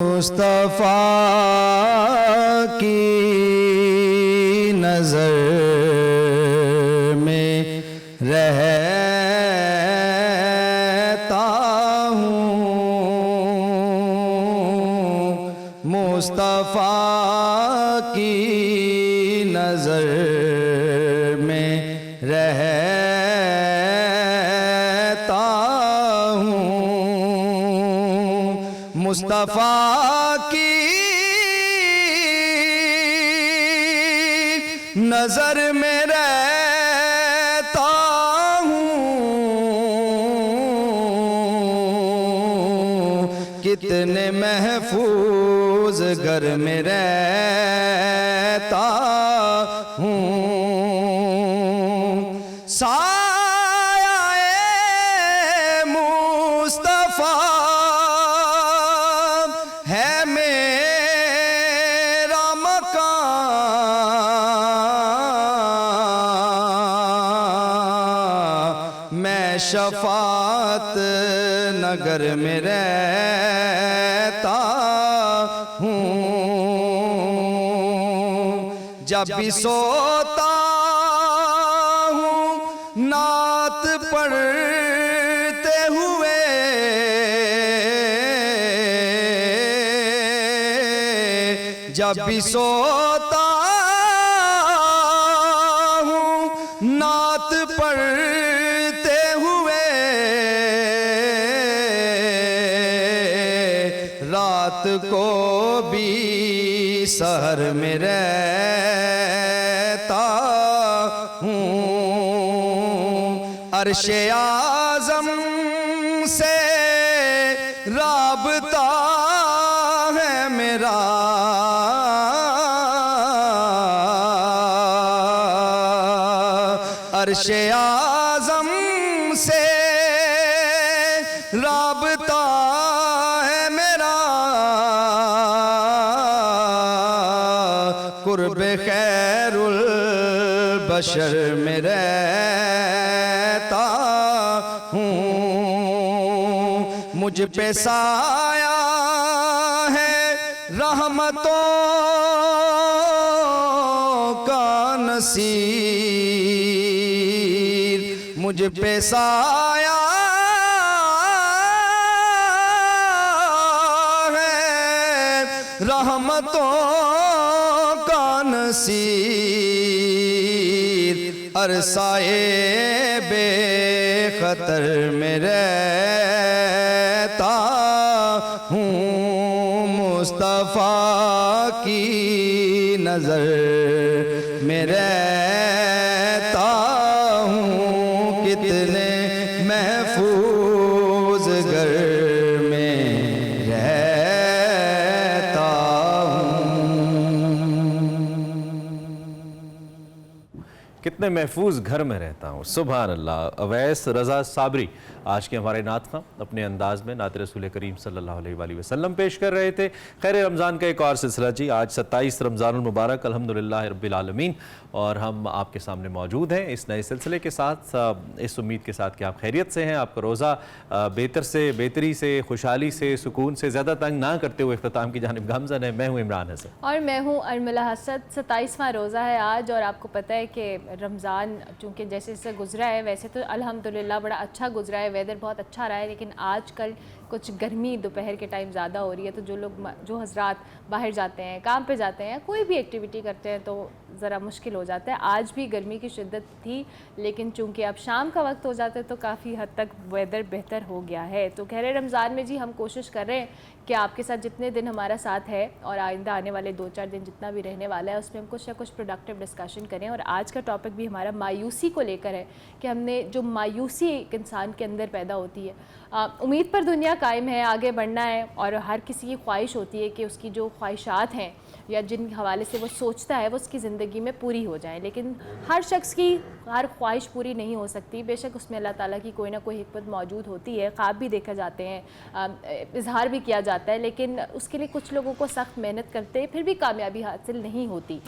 मुस्तफ़ा की नज़र में रहता हूँ, मुस्तफ़ा की नज़र में रहता हूँ, मुस्तफ़ा की नज़र में रहता हूँ। कितने महफूज घर में रहता हूँ, साया मुस्तफ़ा है मेरा मकान, मैं शफ़ात नगर में रहता हूँ। जब भी सोता हूँ नात पढ़ते हुए, जब भी सोता हूँ नात पढ़ते हुए, रात को भी सहर में रहता हूँ। अर्शे आज़म से राबता है मेरा, अर्शे आज़म से राबता है मेरा, कुर्ब खैरुल बशर में रहता हूँ। मुझ पे साया है रहमतों का नसीर, मुझ पे साया है रहमतों का नसीर, अरसाए बेखतर में रहता हूँ, मुस्तफ़ा की नज़र में रहता हूँ। कितने महफूज घर में रहता कितने महफूज घर में रहता हूँ। सुभान अल्लाह। अवैस रज़ा साबरी आज के हमारे नात ख़्वां अपने अंदाज में नात रसूल करीम सल्लल्लाहु अलैहि वसल्लम पेश कर रहे थे। खैर रमज़ान का एक और सिलसिला जी। आज 27 रमज़ानुल मुबारक अल्हम्दुलिल्लाह रब्बिल आलमीन, और हम आपके सामने मौजूद हैं इस नए सिलसिले के साथ, इस उम्मीद के साथ कि आप खैरियत से हैं, आपका रोज़ा बेहतर से बेहतरी से, खुशहाली से, सुकून से, ज़्यादा तंग ना करते हुए इख्तिताम की जानिब गामज़न है। मैं हूँ इमरान हसन और मैं हूँ अर्मिला हसन। 27वां रोज़ा है आज, और आपको पता है कि रमज़ान चूँकि जैसे जैसे गुजरा है, वैसे तो अल्हम्दुलिल्लाह बड़ा अच्छा गुजरा है, वेदर बहुत अच्छा रहा है, लेकिन आजकल कुछ गर्मी दोपहर के टाइम ज़्यादा हो रही है। तो जो हज़रात बाहर जाते हैं, काम पे जाते हैं, कोई भी एक्टिविटी करते हैं, तो ज़रा मुश्किल हो जाता है। आज भी गर्मी की शिद्दत थी, लेकिन चूँकि अब शाम का वक्त हो जाता है तो काफ़ी हद तक वेदर बेहतर हो गया है। तो कह रहे रमज़ान में जी हम कोशिश कर रहे हैं कि आपके साथ जितने दिन हमारा साथ है और आइंदा आने वाले 2-4 दिन जितना भी रहने वाला है, उसमें हम कुछ ना कुछ प्रोडक्टिव डिस्कशन करें। और आज का टॉपिक भी हमारा मायूसी को लेकर है कि हमने जो मायूसी एक इंसान के अंदर पैदा होती है, उम्मीद पर दुनिया कायम है, आगे बढ़ना है, और हर किसी की ख्वाहिश होती है कि उसकी जो ख्वाहिशात हैं या जिन हवाले से वो सोचता है वो उसकी ज़िंदगी में पूरी हो जाए। लेकिन हर शख्स की हर ख्वाहिश पूरी नहीं हो सकती, बेशक उसमें अल्लाह ताला की कोई ना कोई हिकमत मौजूद होती है, ख्वाब भी देखे जाते हैं, इजहार भी किया जाता है, लेकिन उसके लिए कुछ लोगों को सख्त मेहनत करते फिर भी कामयाबी हासिल नहीं होती।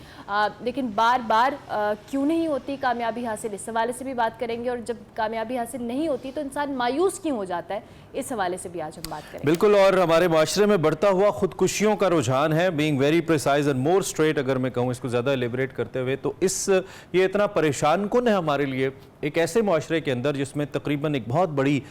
लेकिन बार बार क्यों नहीं होती कामयाबी हासिल, इस हवाले से भी बात करेंगे। और जब कामयाबी हासिल नहीं होती तो इंसान मायूस क्यों हो जाता है, इस हवाले से भी आज हम बात करेंगे। बिल्कुल, और हमारे माशरे में बढ़ता हुआ खुदकुशियों का रुझान है, being very precise and more straight, अगर मैं कहूँ इसको ज़्यादा एलिब्रेट करते हुए, तो ये इतना परेशान कुन है हमारे लिए एक ऐसे माशरे के अंदर जिसमें तकरीबन एक बहुत बड़ी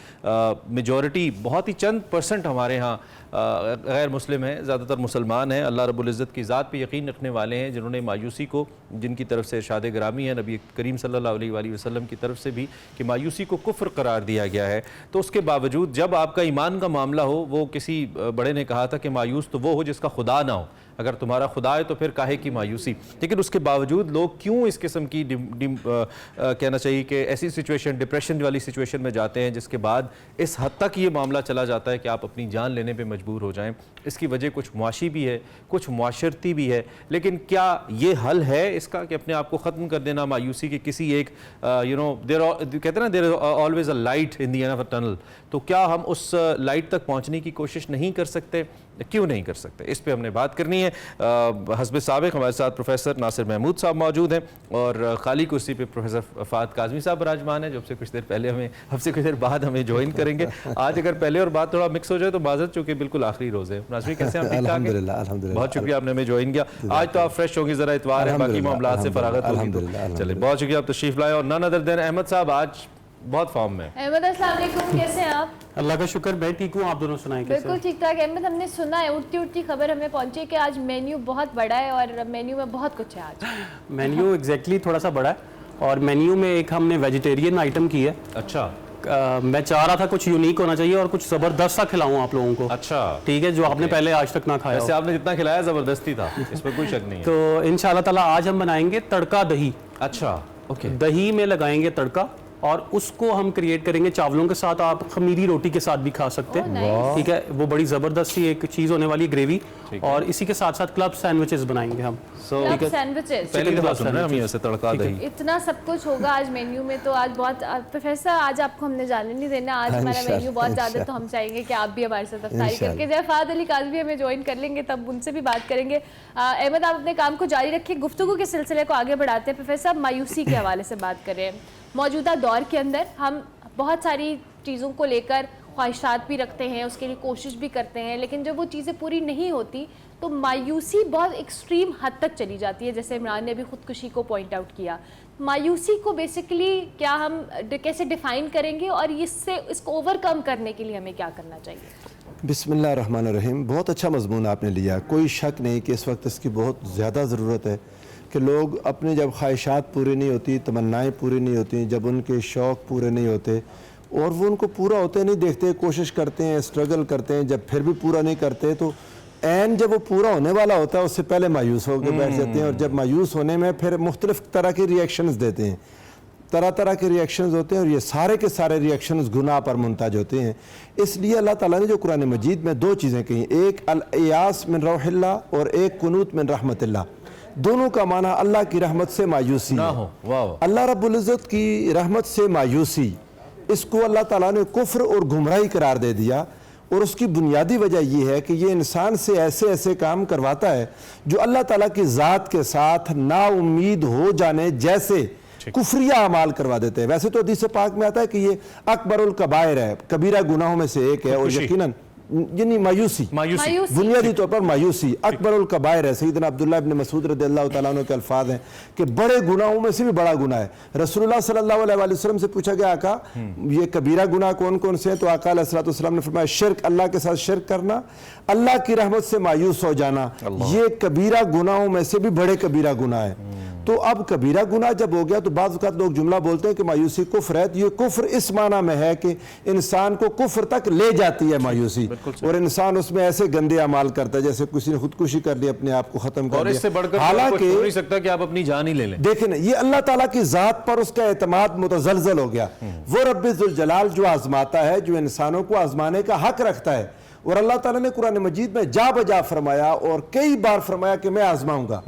मेजॉरिटी, बहुत ही चंद % हमारे यहाँ गैर मुस्लिम हैं, ज़्यादातर मुसलमान हैं, अल्लाह रब्बुल इज़्ज़त की ज़ात पे यकीन रखने वाले हैं, जिन्होंने मायूसी को, जिनकी तरफ से इरशाद ग्रामी है नबी करीम सल्लल्लाहु अलैहि वसल्लम की तरफ से भी कि मायूसी को कुफ्र करार दिया गया है। तो उसके बावजूद जब आपका ईमान का मामला हो, वो किसी बड़े ने कहा था कि मायूस तो वो हो जिसका खुदा ना हो, अगर तुम्हारा खुदा है तो फिर काहे की मायूसी। लेकिन उसके बावजूद लोग क्यों इस किस्म की कहना चाहिए कि ऐसी सिचुएशन, डिप्रेशन वाली सिचुएशन में जाते हैं जिसके बाद इस हद तक ये मामला चला जाता है कि आप अपनी जान लेने पे मजबूर हो जाएं। इसकी वजह कुछ मुआशी भी है, कुछ मुआशरती भी है, लेकिन क्या ये हल है इसका कि अपने आप को ख़त्म कर देना मायूसी के किसी एक कहते हैं ना, there is always a light in the end of a tunnel, तो क्या हम उस लाइट तक पहुँचने की कोशिश नहीं कर सकते? क्यों नहीं कर सकते? इस पे हमने बात करनी है। हस्ब साबिक हमारे साथ प्रोफेसर नासिर महमूद साहब मौजूद हैं और खाली कुर्सी पे प्रोफेसर फ़ाद काज़मी साहब विराजमान हैं, जो आपसे कुछ देर पहले हमसे कुछ देर बाद हमें ज्वाइन करेंगे। आज अगर पहले और बात थोड़ा मिक्स हो जाए तो माजरत, चूँकि बिल्कुल आखिरी रोज़ है। नासिर कैसे हैं? अल्हम्दुलिल्लाह। बहुत शुक्रिया आपने हमें ज्वाइन किया। आज तो आप फ्रेश होंगी, ज़रा इतवार है, बाकी मामला से फरागत होगी। चलिए, बहुत शुक्रिया, आप तशरीफ लाए। और नन अदर देन अहमद साहब आज बहुत फॉर्म में। अहमद अस्सलाम वालेकुम, कैसे हैं आप? अल्लाह का शुक्र, मैं ठीक हूँ, आप दोनों सुनाएं कैसे? बिल्कुल ठीक ठाक। अहमद, हमने सुना है, उड़ती उड़ती खबर हमें पहुंची कि आज मेन्यू बहुत बड़ा है और मेन्यू में बहुत कुछ है आज। मेन्यू एग्जैक्टली थोड़ा सा बड़ा है और मेन्यू में एक हमने वेजिटेरियन आइटम की है। अच्छा। मैं चाह रहा था कुछ यूनिक होना चाहिए और कुछ ज़बरदस्त सा खिलाऊं आप लोगों को। अच्छा, ठीक है, जो आपने पहले आज तक ना खाया। वैसे आपने जितना खिलाया ज़बरदस्ती था, इस पर कोई शक नहीं है। तो इंशाल्लाह ताला आज हम बनाएंगे तड़का दही। अच्छा, ओके। दही में लगाएंगे तड़का और उसको हम क्रिएट करेंगे चावलों के साथ, आप खमीरी रोटी के साथ भी खा सकते हैं। ठीक है, वो बड़ी ज़बरदस्त सी एक चीज़ होने वाली ग्रेवी, और इसी के साथ साथ क्लब सैंडविचेस बनाएंगे हम। क्लब सैंडविचेस पहले बात सुन रहे हैं हम, यहाँ से तड़का दही, इतना सब कुछ होगा आज मेन्यू में। तो आज बहुत, प्रोफेसर आज आपको हमने जाने नहीं देना, आज हमारा मेन्यू बहुत ज़्यादा, तो हम चाहेंगे कि आप भी हमारे साथ अफ्तारी करके जाए। फ़ाद अली काज़मी हमें ज्वाइन कर लेंगे, तब उनसे भी बात करेंगे। अहमद, आप अपने काम को जारी रखिए, गुफ्तगू के सिलसिले को आगे बढ़ाते हैं। प्रोफेसर, मायूसी के हवाले से बात करें। मौजूदा दौर के अंदर हम बहुत सारी चीज़ों को लेकर ख्वाहिशात भी रखते हैं, उसके लिए कोशिश भी करते हैं, लेकिन जब वो चीज़ें पूरी नहीं होती तो मायूसी बहुत एक्सट्रीम हद तक चली जाती है। जैसे इमरान ने भी खुदकुशी को पॉइंट आउट किया। मायूसी को बेसिकली क्या हम कैसे डिफ़ाइन करेंगे और इसको ओवरकम करने के लिए हमें क्या करना चाहिए? बिस्मिल्लाहिर्रहमानिर्रहीम। बहुत अच्छा मजमून आपने लिया। कोई शक नहीं कि इस वक्त इसकी बहुत ज़्यादा ज़रूरत है कि लोग अपने जब ख्वाहिशात पूरी नहीं होती, तमन्नाएँ पूरी नहीं होती, जब उनके शौक़ पूरे नहीं होते और वो उनको पूरा होते नहीं देखते, कोशिश करते हैं, स्ट्रगल करते हैं, जब फिर भी पूरा नहीं करते तो एन जब वो पूरा होने वाला होता है उससे पहले मायूस होकर बैठ जाते हैं। और जब मायूस होने में फिर मुख्तलिफ़ तरह के रिएक्शंस देते हैं, तरह तरह के रिएक्शंस होते हैं और ये सारे के सारे रिएक्शंस गुनाह पर मुंताज होते हैं। इसलिए अल्लाह ताला ने जो कुरान मजीद में दो चीज़ें कही, एक अल-इयास मिन रौहिल्लाह और एक कुनूत मिन रहमतिल्लाह, दोनों का माना अल्लाह की रहमत से मायूसी ना हो। अल्लाह रब्बुल इज़्ज़त की रहमत से मायूसी, इसको अल्लाह ताला ने कुफ्र और गुमराही करार दे दिया। और उसकी बुनियादी वजह यह है कि ये इंसान से ऐसे ऐसे काम करवाता है जो अल्लाह ताला की ज़ात के साथ नाउम्मीद हो जाने जैसे कुफरिया अमाल करवा देते हैं। वैसे तो हदीस पाक में आता है कि ये अकबरुल कबायर है, कबीरा गुनाहों में से एक है, और यकीनन यानी मायूसी बुनियादी तौर पर मायूसी अकबरुल कबायर है। सैयदना अब्दुल्लाह इब्न मसूद रज़ियल्लाहु तआला अन्हु के अल्फाज हैं कि बड़े गुनाहों में से भी बड़ा गुनाह है। रसूलुल्लाह सल्लल्लाहु अलैहि वसल्लम से पूछा गया, आका ये कबीरा गुनाह कौन कौन से हैं? तो आका अलैहिस्सलातु वस्सलाम ने फरमाया, शिर्क, अल्लाह के साथ शिर्क करना, अल्लाह की रहमत से मायूस हो जाना, ये कबीरा गुनाहों में से भी बड़े कबीरा गुनाह है। तो अब कबीरा गुनाह जब हो गया तो बाज़ वक़्त लोग जुमला बोलते हैं कि मायूसी कुफ्र है। तो ये कुफ्र इस माना में है कि इंसान को कुफ्र तक ले जाती है मायूसी, और इंसान उसमें ऐसे गंदे अमाल करता है जैसे किसी ने खुदकुशी कर ली, अपने आप को खत्म कर लिया। इससे बढ़कर हालांकि नहीं सकता कि आप अपनी जान ही ले लें। देखें, ये अल्लाह ताला की ज़ात पर उसका एतमाद मुतज़लज़ल हो गया। वो रब्बुल जलाल जो आजमाता है, जो इंसानों को आजमाने का हक रखता है, और अल्लाह ताला ने कुरान मजीद में जा बजा फरमाया और कई बार फरमाया कि मैं आजमाऊंगा।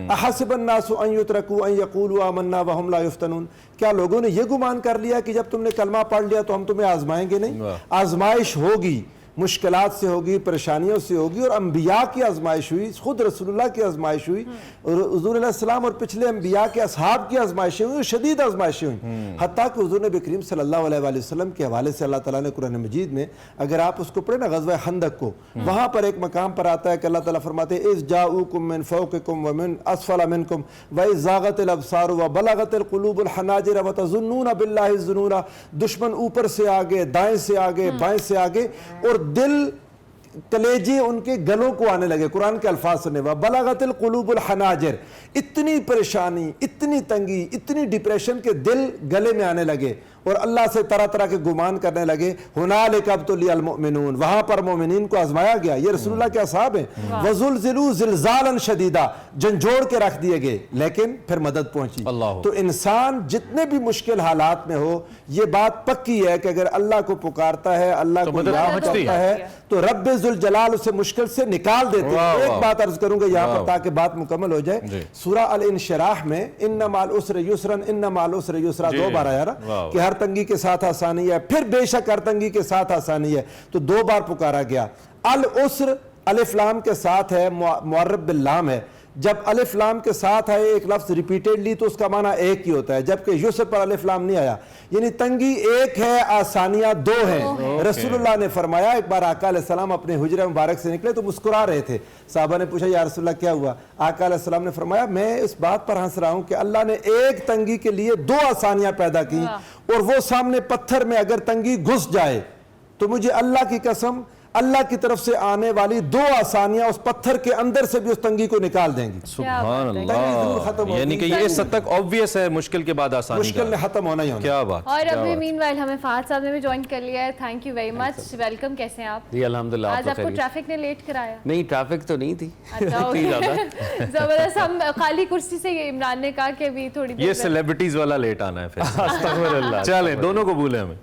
अहसिबन नासु अन युतरकू अन यक़ूलू आमन्ना व हुम ला युफ्तनून, क्या लोगों ने ये गुमान कर लिया कि जब तुमने कलमा पढ़ लिया तो हम तुम्हें आजमाएंगे नहीं? आजमाइश होगी, मुश्किलात से होगी, परेशानियों से होगी, और अंबिया की आजमाइश हुई, खुद रसूलुल्लाह की आजमाइश हुई, और हुजूर अलैहि सलाम और पिछले अंबिया के असहाब की आजमाइशें हुई, शदीद आजमाइशें हुई। हत्ता कि हुजूर नबी करीम सल्लल्लाहु अलैहि वसल्लम के हवाले से अल्लाह ताला ने कुरान मजीद में, अगर आप उसको पढ़े ना, ग़ज़वा खंदक को, वहाँ पर एक मकाम पर आता है कि अल्लाह ताला फरमाते हैं इज़ जाऊकुम मिन फ़ौक़िकुम व मिन अस्फ़ला मिनकुम व इज़ ज़ाग़तिल अबसार व बलग़तिल क़ुलूबुल हनाजिर व तज़ुन्नूना बिल्लाहि ज़ुनूना, दुश्मन ऊपर से आगे, दाएं से आगे, बाएं से आगे, और दिल कलेजे उनके गलों को आने लगे। कुरान के अल्फाज सुने, व बलगतिल कुलूबुल हनाजिर, इतनी परेशानी, इतनी तंगी, इतनी डिप्रेशन के दिल गले में आने लगे और अल्लाह से तरह तरह के गुमान करने लगे। हुनालिक अब्तुलियल मुमिनून, वहां पर मोमिनीन को आजमाया गया। ये रसूलुल्लाह के असहाब हैं। वज़ुलज़िलू ज़िलज़ालन शदीदा, झंझोड़ के रख दिए गए, लेकिन फिर मदद पहुंची। तो इंसान जितने भी मुश्किल हालात में हो, ये बात पक्की है कि अगर अल्लाह को पुकारता है, अल्लाह को याद करता है, तो रब्बे ज़ुल जलाल उसे मुश्किल से निकाल देते हैं। एक बात अर्ज करूंगा यहाँ पर ताकि बात मुकम्मल हो जाए। सूरा अल इंशिराह में इन्ना माल उसर युसरन, इन्ना माल उसर युसरा 2 बार आया ना, कि हर तंगी के साथ आसानी है, फिर बेशक हर तंगी के साथ आसानी है, तो 2 बार पुकारा गया। अल उस्र अलिफ लाम के साथ है, मुअर्रब बिल लाम है। जब अलिफ लाम के साथ आए एक लफ्ज रिपीटेडली तो उसका माना एक ही होता है, जबकि युसर पर अलिफ लाम नहीं आया, यानी तंगी एक है, आसानियां 2 हैं। रसूलुल्लाह ने फरमाया, एक बार आका अलैहिस्सलाम अपने हुजरा मुबारक से निकले तो मुस्कुरा रहे थे। साहबा ने पूछा, या रसूलुल्लाह क्या हुआ? आका अलैहिस्सलाम ने फरमाया, मैं इस बात पर हंस रहा हूं कि अल्लाह ने एक तंगी के लिए 2 आसानियां पैदा की, और वो सामने पत्थर में अगर तंगी घुस जाए तो मुझे अल्लाह की कसम, अल्लाह की तरफ से आने वाली 2 आसानियां उस पत्थर के अंदर से भी उस तंगी को निकाल देंगी। सुभान अल्लाह, यानी कि ये इस हद तक ऑब्वियस है, मुश्किल के बाद आसानी, मुश्किल ने खत्म होना ही होना। क्या बात। और अभी मीनवाइल हमें फहद साहब ने भी ज्वाइन कर लिया है। Thank you very much, welcome. कैसे हैं आप? जी अल्हम्दुलिल्लाह। आज आपको ट्रैफिक ने लेट कराया? नहीं, ट्रैफिक तो नहीं थी। अच्छा, जबरदस्त। हम खाली कुर्सी से इमरान ने कहा कि अभी थोड़ी ये सेलिब्रिटीज वाला लेट आना है फिर। चले, दोनों को भूले हमें।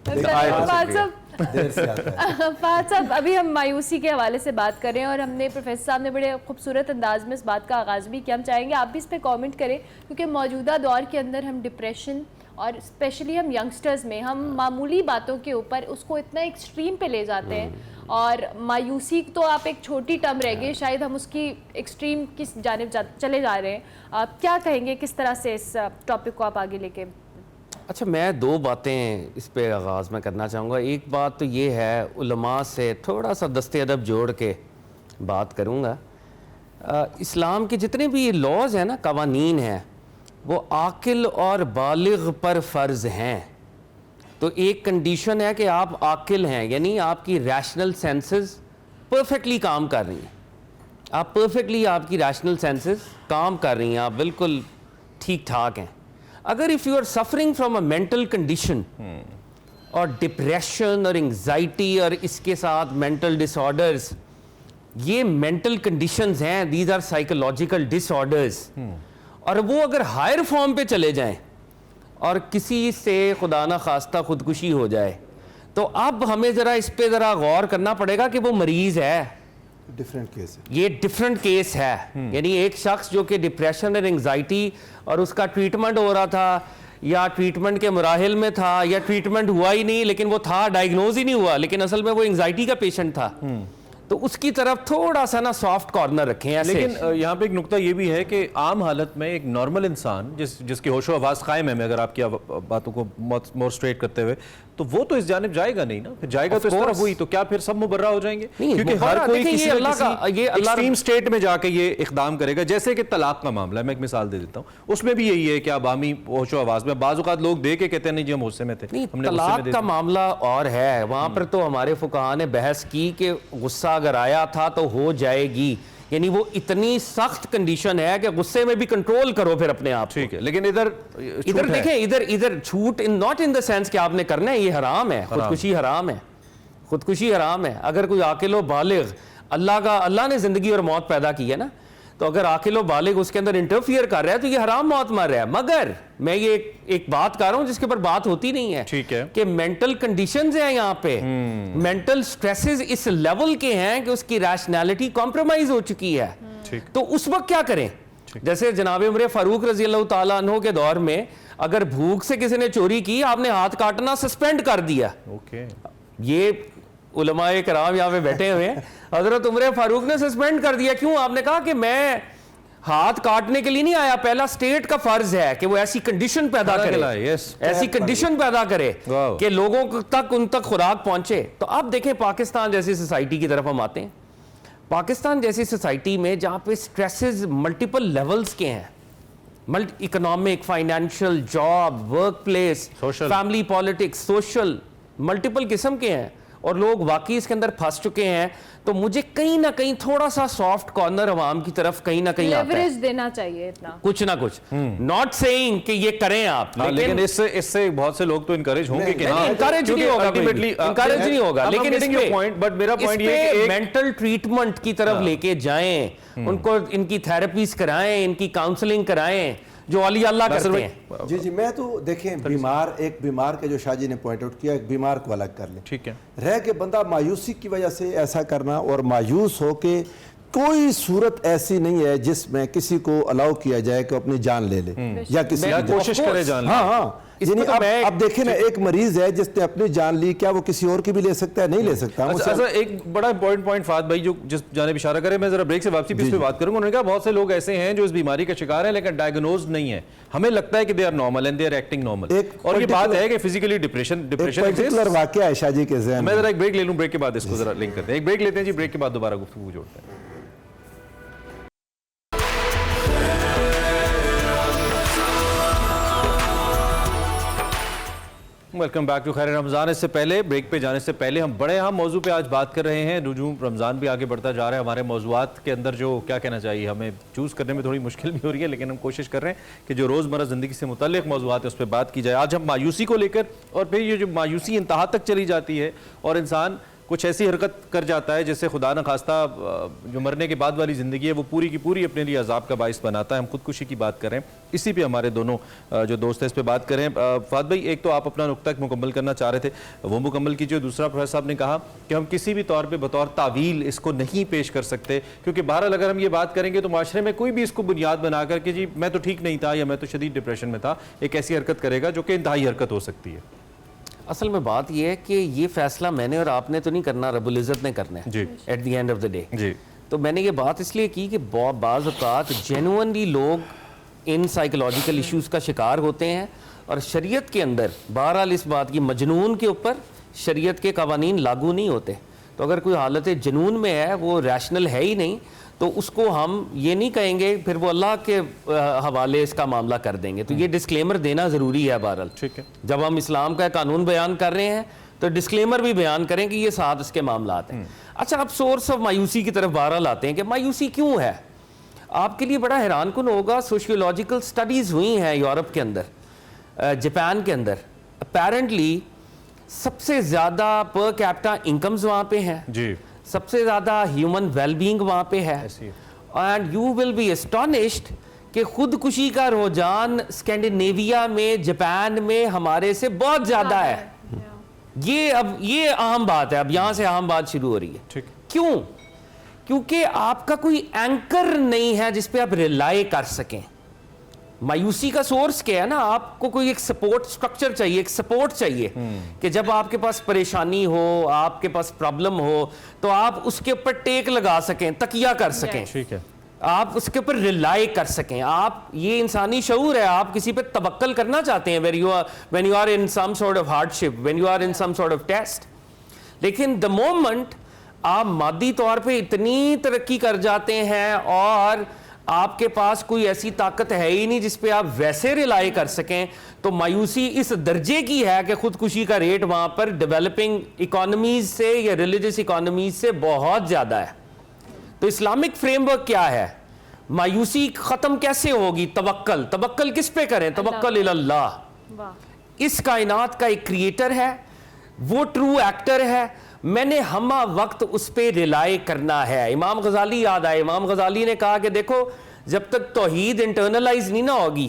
फहद साहब, अभी हम मायूसी के हवाले से बात कर रहे हैं और हमने प्रोफेसर साहब ने बड़े खूबसूरत अंदाज में इस बात का आगाज़ भी किया। हम चाहेंगे आप भी इस पर कमेंट करें, क्योंकि मौजूदा दौर के अंदर हम डिप्रेशन और स्पेशली हम यंगस्टर्स में हम मामूली बातों के ऊपर उसको इतना एक्सट्रीम पे ले जाते हैं, और मायूसी तो आप एक छोटी टर्म रह गई, शायद हम उसकी एक्सट्रीम की जानिब चले जा रहे हैं। आप क्या कहेंगे, किस तरह से इस टॉपिक को आप आगे लेके? अच्छा, मैं 2 बातें इस पे आगाज़ में करना चाहूँगा। एक बात तो ये है, उलमा से थोड़ा सा दस्ते अदब जोड़ के बात करूँगा। इस्लाम के जितने भी लॉज हैं ना, कवानीन हैं, वो आकिल और बालिग पर फ़र्ज़ हैं। तो एक कंडीशन है कि आप आकिल हैं, यानी आपकी रैशनल सेंसेस परफेक्टली काम कर रही हैं, आप परफेक्टली, आपकी रैशनल सेंसेस काम कर रही हैं, आप बिल्कुल ठीक ठाक हैं। अगर if you are suffering from a mental condition और डिप्रेशन और एंग्जाइटी और इसके साथ मेंटल डिसऑर्डर्स, ये मेंटल कंडीशंस हैं, दीज आर साइकोलॉजिकल डिसऑर्डर्स, और वो अगर हायर फॉर्म पे चले जाएं और किसी से खुदा ना खास्ता खुदकुशी हो जाए, तो अब हमें ज़रा इस पे ज़रा गौर करना पड़ेगा कि वो मरीज़ है, डिफरेंट केस है, ये डिफरेंट केस है। यानी एक शख्स जो कि डिप्रेशन और एंग्जाइटी और उसका ट्रीटमेंट हो रहा था, या ट्रीटमेंट के मराहिल में था, या ट्रीटमेंट हुआ ही नहीं लेकिन वो था, डायग्नोज ही नहीं हुआ, लेकिन असल में वो एंग्जाइटी का पेशेंट था, तो उसकी तरफ थोड़ा सा ना सॉफ्ट कॉर्नर रखें ऐसे। लेकिन यहाँ पे एक नुक्ता ये भी है कि आम हालत में एक नॉर्मल इंसान जिसकी होशो आवाज़ कायम है, मैं अगर आपकी बातों को मोर स्ट्रेट करते हुए, तो वो तो इस जानिब जाएगा नहीं ना, फिर जाएगा तो इस तरफ हुई, तो क्या फिर सब मुबर्रा हो जाएंगे? क्योंकि हर कोई किसी एक्सट्रीम स्टेट में जाके ये इकदाम करेगा। जैसे कि तलाक का मामला है, मैं एक मिसाल दे देता हूँ, उसमें भी यही है कि आप आमी होशो आवाज़ में बाज़ औक़ात लोग दे के कहते हैं नहीं जी हम गुस्से में थे। तलाक का मामला और है, वहाँ पर तो हमारे फुक़हा ने बहस की कि गुस्सा अगर आया था तो हो जाएगी, यानी वो इतनी सख्त कंडीशन है कि गुस्से में भी कंट्रोल करो फिर अपने आप। ठीक है, लेकिन इधर देखें, इधर छूट in not in the sense कि आपने करना है, ये हराम है, खुदकुशी हराम है, खुदकुशी हराम है। अगर कोई आकिल व बालिग, अल्लाह ने जिंदगी और मौत पैदा की है ना, तो अगर आकिल व बालिग उसके अंदर इंटरफियर कर रहा है तो ये हराम मौत मर रहा है। मगर मैं ये एक बात कर रहा हूं जिसके ऊपर बात होती नहीं है, ठीक है, कि मेंटल कंडीशंस हैं यहाँ पे, मेंटल स्ट्रेसेस इस लेवल के हैं कि उसकी रैशनैलिटी कॉम्प्रोमाइज हो चुकी है। तो उस वक्त क्या करें? जैसे जनाब उमर फारूक रजी अल्लाह तआला अन्हु के दौर में अगर भूख से किसी ने चोरी की, आपने हाथ काटना सस्पेंड कर दिया। ओके, ये उलमाए कराम यहाँ पे बैठे हुए हैं, हजरत उमर फारूक ने सस्पेंड कर दिया। क्यों? आपने कहा कि मैं हाथ काटने के लिए नहीं आया, पहला स्टेट का फर्ज है कि वो ऐसी कंडीशन पैदा करे, ऐसी कंडीशन पैदा करे कि लोगों तक उन तक खुराक पहुंचे। तो अब देखें पाकिस्तान जैसी सोसाइटी की तरफ हम आते हैं। पाकिस्तान जैसी सोसाइटी में जहाँ पे स्ट्रेसेस मल्टीपल लेवल्स के हैं, economic, financial, job, work place, family politics, social, multiple किस्म के हैं और लोग वाकई इसके अंदर फंस चुके हैं, तो मुझे कहीं ना कहीं थोड़ा सा सॉफ्ट कॉर्नर अवाम की तरफ कहीं ना कहीं आता है, लेवरेज देना चाहिए इतना कुछ ना कुछ। नॉट सेइंग कि ये करें आप, लेकिन इससे बहुत से लोग तो इनकरेज होंगे कि नहीं, इंकरेज नहीं होगा, अल्टीमेटली इंकरेज नहीं होगा, लेकिन मेरा पॉइंट ये है कि मेंटल ट्रीटमेंट की तरफ लेके जाएं, उनको इनकी थेरेपीज कराएं, इनकी काउंसलिंग कराएं जो अली अल्लाह करते हैं। जी, मैं तो देखें, एक बीमार के जो शाहजी ने पॉइंट आउट किया, एक बीमार को अलग कर ले, ठीक है, रह के बंदा मायूसी की वजह से ऐसा करना, और मायूस हो के कोई सूरत ऐसी नहीं है जिसमें किसी को अलाउ किया जाए कि अपनी जान ले ले या किसी की कोशिश करे जान ले। हाँ, यानी अब देखें ना, एक मरीज है जिसने अपनी जान ली, क्या वो किसी और की भी ले सकता है? नहीं ले सकता। अच्छा, एक बड़ा इंपॉर्टेंट पॉइंट फाद भाई जो जिस जाने इशारा करे, मैं जरा ब्रेक से वापसी पे इस पे बात करूंगा। उन्होंने कहा बहुत से लोग ऐसे हैं जो इस बीमारी का शिकार है लेकिन डायग्नोज नहीं है, हमें लगता है कि they are normal and they are acting normal, और ये बात है कि फिजिकली डिप्रेशन पर्टिकुलर वाकया है शाहजी के ज़हन में। मैं जरा एक ब्रेक ले लूं, ब्रेक के बाद इसको जरा लिंक करते हैं, एक ब्रेक लेते हैं जी, ब्रेक के बाद दोबारा गुफ्तगू जोड़ते हैं। वेलकम बैक टू खैर रमज़ान। इससे पहले, ब्रेक पे जाने से पहले, हम बड़े अहम मौजू पे आज बात कर रहे हैं। रुजूम रमज़ान भी आगे बढ़ता जा रहा है, हमारे मौजूआत के अंदर जो क्या कहना चाहिए, हमें चूज़ करने में थोड़ी मुश्किल भी हो रही है, लेकिन हम कोशिश कर रहे हैं कि जो रोज़मर्रा ज़िंदगी से मुतल्लिक़ मौजूआत है उस पर बात की जाए। आज हम मायूसी को लेकर, और फिर ये जो मायूसी इंतहा तक चली जाती है और इंसान कुछ ऐसी हरकत कर जाता है जिससे खुदा न खास्ता जो मरने के बाद वाली ज़िंदगी है वो पूरी की पूरी अपने लिए अजाब का बाइस बनाता है। हम खुदकुशी की बात करें, इसी पे हमारे दोनों जो दोस्त हैं इस पे बात करें। फाद भाई, एक तो आप अपना नुक्ता मुकम्मल करना चाह रहे थे, वो मुकम्मल कीजिए। दूसरा, प्रोफेसर साहब ने कहा कि हम किसी भी तौर पर बतौर तावील इसको नहीं पेश कर सकते, क्योंकि बहरहाल अगर हम ये बात करेंगे तो माशरे में कोई भी इसको बुनियाद बनाकर कि जी मैं तो ठीक नहीं था या मैं तो शदीद डिप्रेशन में था, एक ऐसी हरकत करेगा जो कि इंतहाई हरकत हो सकती है। असल में बात यह है कि ये फैसला मैंने और आपने तो नहीं करना, रब्बुल इज़्ज़त ने करना है at the end of the day जी। तो मैंने ये बात इसलिए की कि बाज़ औक़ात जेन्युइनली लोग इन साइकोलॉजिकल इश्यूज़ का शिकार होते हैं, और शरीयत के अंदर बहरहाल इस बात की, मजनून के ऊपर शरीयत के कवानीन लागू नहीं होते। तो अगर कोई हालत जुनून में है, वो रैशनल है ही नहीं, तो उसको हम ये नहीं कहेंगे फिर वो अल्लाह के हवाले इसका मामला कर देंगे। तो ये डिस्क्लेमर देना ज़रूरी है। बहरहाल ठीक है, जब हम इस्लाम का कानून बयान कर रहे हैं तो डिस्क्लेमर भी बयान करें कि ये साथ इसके मामला आते हैं। अच्छा, अब सोर्स ऑफ मायूसी की तरफ बहरहाल आते हैं कि मायूसी क्यों है। आपके लिए बड़ा हैरान कुन होगा, सोशियोलॉजिकल स्टडीज़ हुई हैं यूरोप के अंदर, जापान के अंदर। अपेरेंटली सबसे ज़्यादा पर कैपिटा इनकम्स वहाँ पे हैं जी, सबसे ज़्यादा ह्यूमन वेलबींग वहाँ पे है, and you will be astonished कि खुदकुशी का रुझान स्कैंडिनेविया में, जापान में हमारे से बहुत ज़्यादा है। ये अहम बात है, अब यहाँ से अहम बात शुरू हो रही है। ठीक, क्यों? क्योंकि आपका कोई एंकर नहीं है जिस पे आप रिलाई कर सकें। मायूसी का सोर्स क्या है ना, आपको कोई एक सपोर्ट स्ट्रक्चर चाहिए, एक सपोर्ट चाहिए कि जब आपके पास परेशानी हो, आपके पास प्रॉब्लम हो, तो आप उसके ऊपर टेक लगा सकें, तकिया कर सकें। ठीक है, आप उसके ऊपर रिलाई कर सकें। आप, ये इंसानी शऊर है, आप किसी पे तवक्कल करना चाहते हैं when you are in some sort of hardship, when you are in some sort of test. लेकिन द मोमेंट आप मादी तौर पे इतनी तरक्की कर जाते हैं और आपके पास कोई ऐसी ताकत है ही नहीं जिस पे आप वैसे रिलाई कर सकें, तो मायूसी इस दर्जे की है कि खुदकुशी का रेट वहां पर डेवलपिंग इकोनॉमीज से या रिलीजियस इकोनॉमीज से बहुत ज़्यादा है। तो इस्लामिक फ्रेमवर्क क्या है, मायूसी ख़त्म कैसे होगी? तवक्कल। तवक्कल किस पे करें? तवक्कल इल्लाह। इस कायनात का एक क्रिएटर है, वो ट्रू एक्टर है, मैंने हम वक्त उस पर रिलाय करना है। इमाम गजाली याद आए, इमाम गजाली ने कहा कि देखो जब तक तौहीद इंटरनलाइज नहीं ना होगी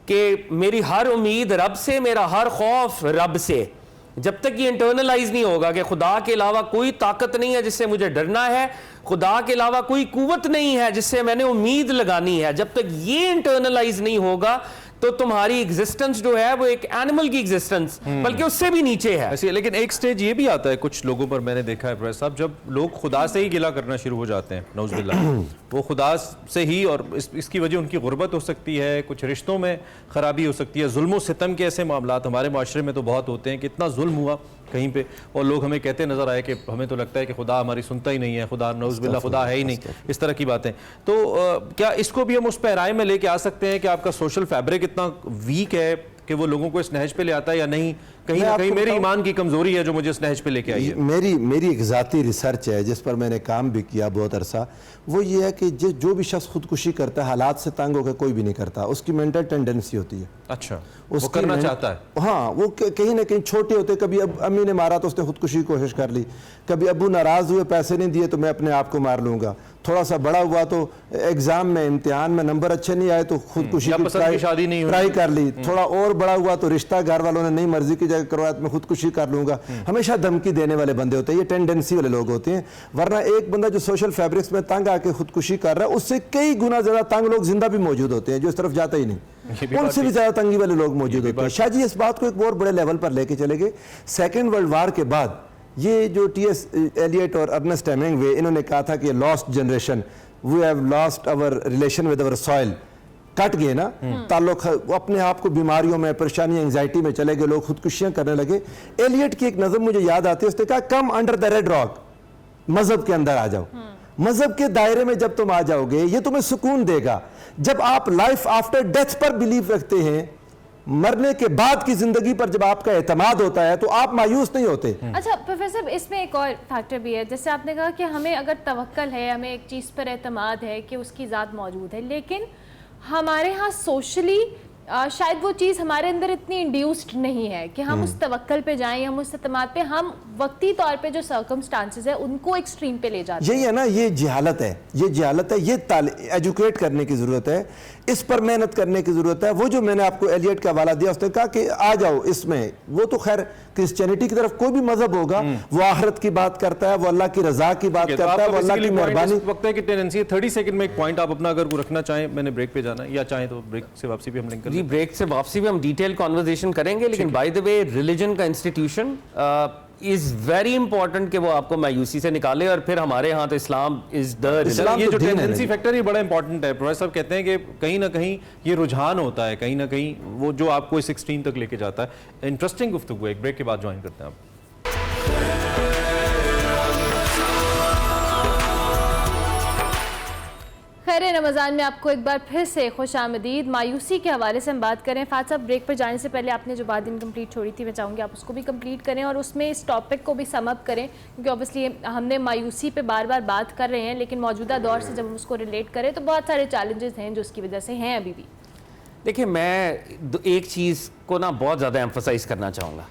कि मेरी हर उम्मीद रब से, मेरा हर खौफ रब से, जब तक ये इंटरनलाइज नहीं होगा कि खुदा के अलावा कोई ताकत नहीं है जिससे मुझे डरना है, खुदा के अलावा कोई कुव्वत नहीं है जिससे मैंने उम्मीद लगानी है, जब तक ये इंटरनलाइज नहीं होगा तो तुम्हारी एग्जिस्टेंस जो है वो एक एनिमल की एग्जिस्टेंस बल्कि उससे भी नीचे है। ऐसे लेकिन एक स्टेज ये भी आता है कुछ लोगों पर, मैंने देखा है प्रोफेसर साहब, जब लोग खुदा से ही गिला करना शुरू हो जाते हैं, नौज़ुबिल्लाह, वो खुदा से ही, और इसकी वजह उनकी गुर्बत हो सकती है, कुछ रिश्तों में खराबी हो सकती है, जुल्म सितम के ऐसे मामलात हमारे माशरे में तो बहुत होते हैं कि इतना जुल्म हुआ कहीं पे और लोग हमें कहते नजर आए कि हमें तो लगता है कि खुदा हमारी सुनता ही नहीं है, खुदा नौज़ुबिल्लाह खुदा है ही नहीं, इस तरह की बातें। तो क्या इसको भी हम उस पैराए में लेके आ सकते हैं कि आपका सोशल फैब्रिक इतना वीक है कि वो लोगों को इस नहज पे ले आता है, या नहीं कहीं ना कहीं मेरी ईमान की कमजोरी है जो मुझे इस नहज पे लेके आई है? मेरी एक ज़ाती रिसर्च है जिस पर मैंने काम भी किया बहुत अरसा, वो ये है कि जो भी शख्स खुदकुशी करता है हालात से तंग होकर कोई भी नहीं करता, उसकी मेंटल टेंडेंसी होती है। अच्छा, वो करना चाहता है। हाँ, वो कहीं ना कहीं छोटे होते, कभी अब अम्मी ने मारा तो उसने खुदकुशी की कोशिश कर ली, कभी अब्बू नाराज हुए पैसे नहीं दिए तो मैं अपने आप को मार लूंगा, थोड़ा सा बड़ा हुआ तो एग्जाम में इम्तिहान में नंबर अच्छे नहीं आए तो खुदकुशी की शादी नहीं ट्राई कर ली, थोड़ा और बड़ा हुआ तो रिश्ता घर वालों ने नहीं मर्जी की जगह करवाया तो मैं खुदकुशी कर लूंगा। हमेशा धमकी देने वाले बंदे होते हैं, ये टेंडेंसी वाले लोग होते हैं। वरना एक बंदा जो सोशल फैब्रिक्स में तंग आके खुदकुशी कर रहा है, उससे कई गुना ज्यादा तंग लोग जिंदा भी मौजूद होते हैं जो इस तरफ जाते ही नहीं, उनसे भी ज्यादा तंगी वाले लोग मौजूद होते हैं। शायद इस बात को एक बहुत बड़े लेवल पर लेके चले गए। सेकेंड वर्ल्ड वार के बाद ये जो टी.एस. एलियट और अर्नेस्ट हेमिंग्वे, इन्होंने कहा था कि lost generation, we have lost our relation with our soil, cut गए ना ताल्लुक, अपने आप को बीमारियों में, परेशानी, एंजाइटी में चले गए, लोग खुदकुशियां करने लगे। एलियट की एक नज़म मुझे याद आती है, उसने कहा come under the red rock, मजहब के अंदर आ जाओ, मजहब के दायरे में जब तुम आ जाओगे ये तुम्हें सुकून देगा। जब आप लाइफ आफ्टर डेथ पर बिलीव रखते हैं, मरने के बाद की जिंदगी पर जब आपका एतमाद होता है तो आप मायूस नहीं होते। अच्छा प्रोफेसर, इसमें एक और फैक्टर भी है, जैसे आपने कहा कि हमें अगर तवक्कल है, हमें एक चीज़ पर एतमाद है कि उसकी ज़ात मौजूद है, लेकिन हमारे यहाँ सोशली शायद वो चीज़ हमारे अंदर इतनी इंड्यूस्ड नहीं है कि हम उस तवक्कल पे जाएं, हम उस एतमाद पे, हम वक्ती तौर पे जो सर्कमस्टांसेस है उनको एक्सट्रीम पे ले जाते हैं। यही है ना, ये जहालत है, ये जहालत है, ये एजुकेट करने की ज़रूरत है, इस पर मेहनत करने की ज़रूरत है। वो जो मैंने आपको एलियट का हवाला दिया, उसने कहा कि आ जाओ इसमें, वो तो खैर क्रिश्चियनिटी की तरफ कोई भी मजहब होगा वो आखिरत की बात करता है, वो अल्लाह की रजा की बात करता है, वो अल्लाह की मेहरबानी। वक्त है कि टेंडेंसी 30 सेकंड में एक पॉइंट आप अपना अगर रखना चाहें, मैंने ब्रेक पे जाना है, या चाहें तो ब्रेक से वापसी भी हम लिंक कर जी, ब्रेक से वापसी भी हम डिटेल कॉन्वर्सेशन करेंगे, लेकिन बाय द वे रिलीजन का इंस्टीट्यूशन इज वेरी इंपॉर्टेंट कि वो आपको मायूसी से निकाले, और फिर हमारे यहाँ तो इस्लाम इज द इस्लाम, ये जो टेंडेंसी फैक्टर ये बड़ा इंपॉर्टेंट है। प्रोफेसर साहब कहते हैं कि कहीं ना कहीं ये रुझान होता है, कहीं ना कहीं वो जो आपको इस एक्सट्रीम तक लेके जाता है। इंटरेस्टिंग गुफ्तगू, एक ब्रेक के बाद ज्वाइन करते हैं आप। खैर रमज़ान में आपको एक बार फिर से खुश आमदीद। मायूसी के हवाले से हम बात करें। फात साहब, ब्रेक पर जाने से पहले आपने जो बात इनकम्प्लीट छोड़ी थी, मैं चाहूँगी आप उसको भी कंप्लीट करें और उसमें इस टॉपिक को भी सम अप करें, क्योंकि ऑब्वियसली हमने मायूसी पे बार बार बात कर रहे हैं, लेकिन मौजूदा दौर से जब हम उसको रिलेट करें तो बहुत सारे चैलेंजेस हैं जो उसकी वजह से हैं अभी भी। देखिए, मैं एक चीज़ को ना बहुत ज़्यादा एम्फोसाइज करना चाहूँगा,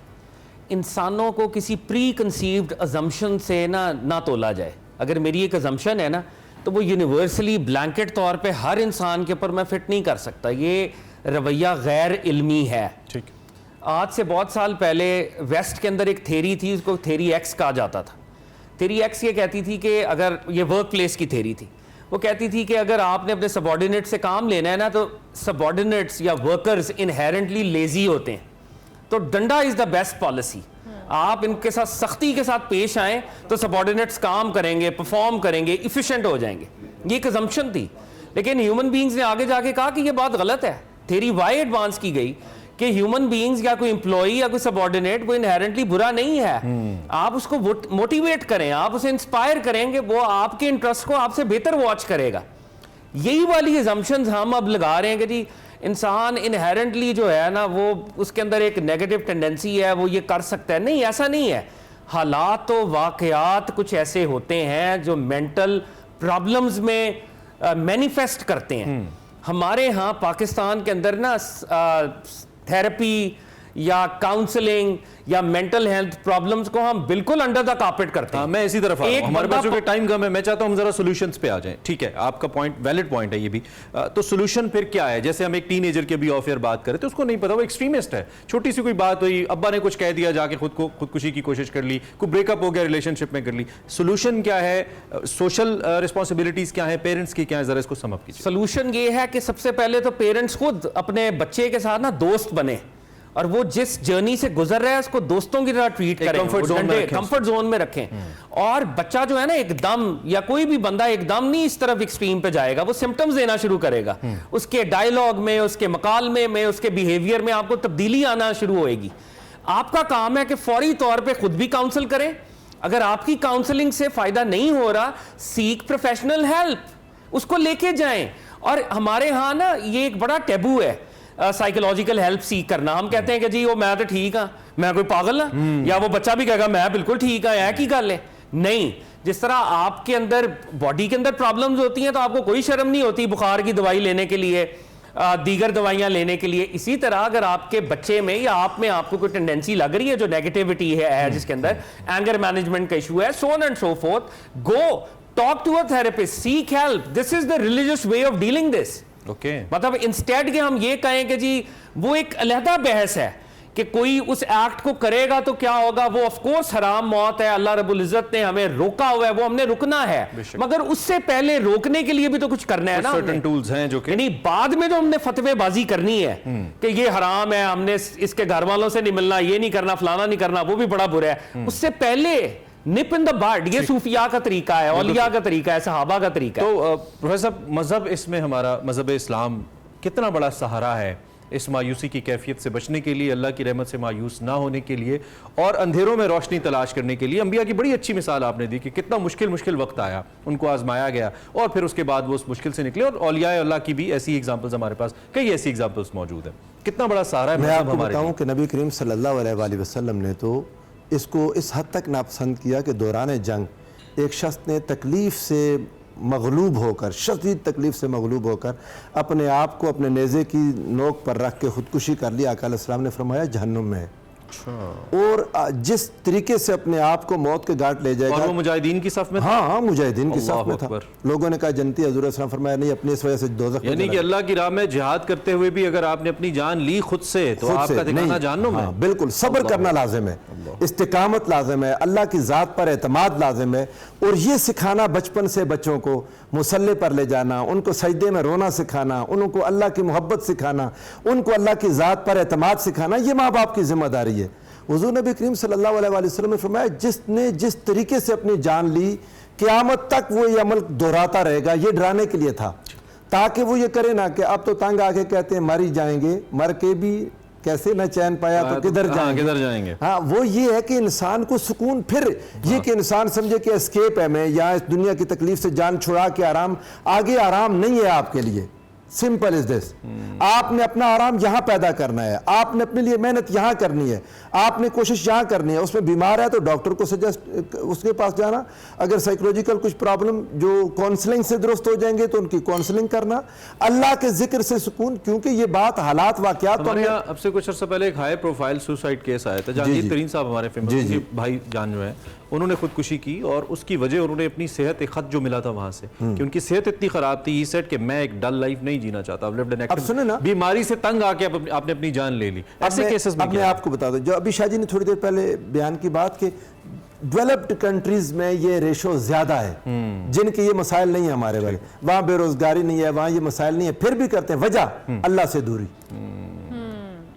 इंसानों को किसी प्री कंसीव्ड अजम्पशन से ना तोला जाए। अगर मेरी एक अजम्पशन है ना, तो वो यूनिवर्सली ब्लैंकेट तौर पे हर इंसान के ऊपर मैं फिट नहीं कर सकता। ये रवैया गैर इल्मी है। ठीक। आज से बहुत साल पहले वेस्ट के अंदर एक थेरी थी, उसको थेरी एक्स कहा जाता था। थेरी एक्स ये कहती थी कि अगर ये वर्क प्लेस की थेरी थी, वो कहती थी कि अगर आपने अपने सबॉर्डिनेट से काम लेना है ना, तो सबॉर्डिनेट्स या वर्कर्स इनहेरेंटली लेजी होते हैं, तो डंडा इज द बेस्ट पॉलिसी। आप इनके साथ सख्ती के साथ पेश आएं तो सबॉर्डिनेट्स काम करेंगे, परफॉर्म करेंगे, इफिशिएंट हो जाएंगे। ये एक असम्पशन थी, लेकिन ह्यूमन बीइंग्स ने आगे जाके कहा कि ये बात गलत है। थेरी वाई एडवांस की गई कि ह्यूमन बीइंग्स या कोई एम्प्लॉई या कोई सबॉर्डिनेट वो इनहेरेंटली बुरा नहीं है। आप उसको मोटिवेट करें, आप उसे इंस्पायर करेंगे, वो आपके इंटरेस्ट को आपसे बेहतर वॉच करेगा। यही वाली असम्पशंस हम अब लगा रहे हैं कि जी इंसान इनहेरेंटली जो है ना, वो उसके अंदर एक नेगेटिव टेंडेंसी है, वो ये कर सकता है। नहीं, ऐसा नहीं है। हालात तो वाकयात कुछ ऐसे होते हैं जो मेंटल प्रॉब्लम्स में मैनिफेस्ट करते हैं। हमारे यहाँ पाकिस्तान के अंदर ना थेरेपी या काउंसलिंग या मेंटल हेल्थ प्रॉब्लम्स को हम बिल्कुल अंडर द कार्पेट करते हैं। मैं इसी तरफ आ रहा हूं। एक हमारे बंदा बच्चों के टाइम कम है, मैं चाहता हूं हम जरा सॉल्यूशंस पे आ जाएं। ठीक है, आपका पॉइंट वैलिड पॉइंट है ये भी। तो सॉल्यूशन फिर क्या है? जैसे हम एक टीनेजर के भी ऑफ एयर बात करें तो उसको नहीं पता, वो एक्सट्रीमिस्ट है, छोटी सी कोई बात हुई, अब्बा ने कुछ कह दिया, जाके खुदकुशी की कोशिश कर ली, कोई ब्रेकअप हो गया, रिलेशनशिप में कर ली। सॉल्यूशन क्या है? सोशल रिस्पॉन्सिबिलिटीज क्या है, पेरेंट्स की क्या है, जरा इसको सम अप कीजिए। सोल्यूशन ये है कि सबसे पहले तो पेरेंट्स खुद अपने बच्चे के साथ ना दोस्त बने, और वो जिस जर्नी से गुजर रहा है उसको दोस्तों की तरह ट्रीट करें, कंफर्ट जोन में रखें। और बच्चा जो है ना एकदम, या कोई भी बंदा एकदम नहीं इस तरफ एक्सट्रीम पे जाएगा, वो सिम्टम्स देना शुरू करेगा। उसके डायलॉग में, उसके मकालमे में, उसके बिहेवियर में आपको तब्दीली आना शुरू होएगी। आपका काम है कि फौरी तौर पे खुद भी काउंसल करें। अगर आपकी काउंसलिंग से फायदा नहीं हो रहा, सीक प्रोफेशनल हेल्प, उसको लेके जाएं। और हमारे यहाँ ना ये एक बड़ा टैबू है साइकोलॉजिकल हेल्प सीख करना। हम कहते हैं कि जी वो मैं तो ठीक हाँ, मैं कोई पागल ना, या वो बच्चा भी कहेगा मैं बिल्कुल ठीक हाँ, की गल है। नहीं, जिस तरह आपके अंदर बॉडी के अंदर प्रॉब्लम्स होती हैं तो आपको कोई शर्म नहीं होती बुखार की दवाई लेने के लिए, दीगर दवाइयां लेने के लिए, इसी तरह अगर आपके बच्चे में या आप में आपको कोई टेंडेंसी लग रही है जो नेगेटिविटी है जिसके अंदर एंगर मैनेजमेंट का इशू है, so on and so forth, go talk to a therapist, seek help. This is the religious way of dealing this. मतलब इंस्टेड के हम ये कहें कि जी वो एक अलहदा बहस है कि कोई उस एक्ट को करेगा तो क्या होगा, वो ऑफ कोर्स हराम मौत है, अल्लाह रब्बुल इज्जत ने हमें रोका हुआ है, वो हमने रुकना है, मगर उससे पहले रोकने के लिए भी तो कुछ करना है ना। सर्टेन टूल्स हैं जो कि नहीं, बाद में तो हमने फतवेबाजी करनी है कि ये हराम है, हमने इसके घर वालों से नहीं मिलना, ये नहीं करना, फलाना नहीं करना, वो भी बड़ा बुरा है। उससे पहले निप इन द बड, ये सूफिया का तरीका है, औलिया का तरीका है, सहाबा का तरीका है। तो प्रोफेसर, मजहब इसमें हमारा मजहब इस्लाम कितना बड़ा सहारा है इस मायूसी की कैफियत से बचने के लिए, अल्लाह की रहमत से मायूस ना होने के लिए, और अंधेरों में रोशनी तलाश करने के लिए। अंबिया की बड़ी अच्छी मिसाल आपने दी कि कितना मुश्किल वक्त आया, उनको आजमाया गया और फिर उसके बाद वो उस मुश्किल से निकले। और औलिया अल्लाह की भी ऐसी एग्जाम्पल्स हमारे पास, कई ऐसी एग्जाम्पल्स मौजूद है। कितना बड़ा सहारा है। मैं आपको बताऊं कि नबी करीम सल्लल्लाहु अलैहि वसल्लम ने तो इसको इस हद तक नापसंद किया कि दौरान जंग एक शख्स ने तकलीफ़ से मगलूब होकर, शदीद तकलीफ़ से मगलूब होकर अपने आप को अपने नेज़े की नोक पर रख के ख़ुदकुशी कर लिया। आका अलैहिस्सलाम ने फरमाया जहन्नुम में। और जिस तरीके से अपने आप को मौत के घाट ले जाएगा, और वो मुजाहिदीन की सफ में था। हाँ, मुजाहिदीन की सफ में था। लोगों ने कहा जनती, हज़ूर अलैहिस्सलाम फरमाया नहीं, अपनी इस वजह से दोज़ख में। यानी कि अल्लाह की राह में जिहाद करते हुए भी अगर आपने अपनी जान ली खुद से तो आपका ठिकाना जहन्नुम है। बिल्कुल, सब्र करना लाजिम है, इस्तिकामत लाजिम है, अल्लाह की ज़ात पर एतमाद लाजिम है। और ये सिखाना बचपन से बच्चों को मुसल्ले पर ले जाना, उनको सजदे में रोना सिखाना, उनको अल्लाह की मोहब्बत सिखाना, उनको अल्लाह की ज़ात पर एतमाद सिखाना, ये माँ बाप की जिम्मेदारी है। हुज़ूर नबी करीम सल्लल्लाहु अलैहि वसल्लम ने फरमाया जिसने जिस तरीके से अपनी जान ली, क़यामत तक वो ये अमल दोहराता रहेगा। ये डराने के लिए था ताकि वो ये करे ना कि अब तो तंग आके कहते हैं मर ही जाएंगे, मर के भी कैसे न चैन पाया तो किधर जाएंगे। हाँ, वो ये है कि इंसान को सुकून, फिर ये कि इंसान समझे कि एस्केप है, मैं यहाँ इस दुनिया की तकलीफ से जान छुड़ा के आराम, आगे आराम नहीं है आपके लिए। Simple is this. आपने अपना आराम यहां पैदा करना है, आपने अपने लिए मेहनत यहां करनी है, आपने कोशिश यहां करनी है। उसमें बीमार है तो डॉक्टर को सजेस्ट, उसके पास जाना। अगर साइकोलॉजिकल कुछ प्रॉब्लम जो काउंसलिंग से दुरुस्त हो जाएंगे तो उनकी काउंसलिंग करना, अल्लाह के जिक्र से सुकून, क्योंकि ये बात हालात वाकयात। हमारे यहाँ अब से कुछ अर्सा पहले एक हाई प्रोफाइल सुसाइड केस आया था। जहांगीर तरीन साहब हमारे फेमस भाई जान जो है, उन्होंने खुदकुशी की और उसकी वजह उन्होंने अपनी सेहत, एक खत जो मिला था वहां से कि उनकी सेहत इतनी खराब थी, ही सेड कि मैं एक डल लाइफ नहीं जीना चाहता, अब सुने ना, बीमारी से तंग आके आपने अपनी जान ले ली। ऐसे केसेस में मैं आपको बता दूं, जो अभी शाहजी ने थोड़ी देर पहले बयान की बात कि डेवलप्ड कंट्रीज में ये रेशो ज्यादा है जिनके ये मसाइल नहीं है हमारे वाले, वहां बेरोजगारी नहीं है, वहां ये मसाइल नहीं है, फिर भी करते हैं। वजह अल्लाह से दूरी,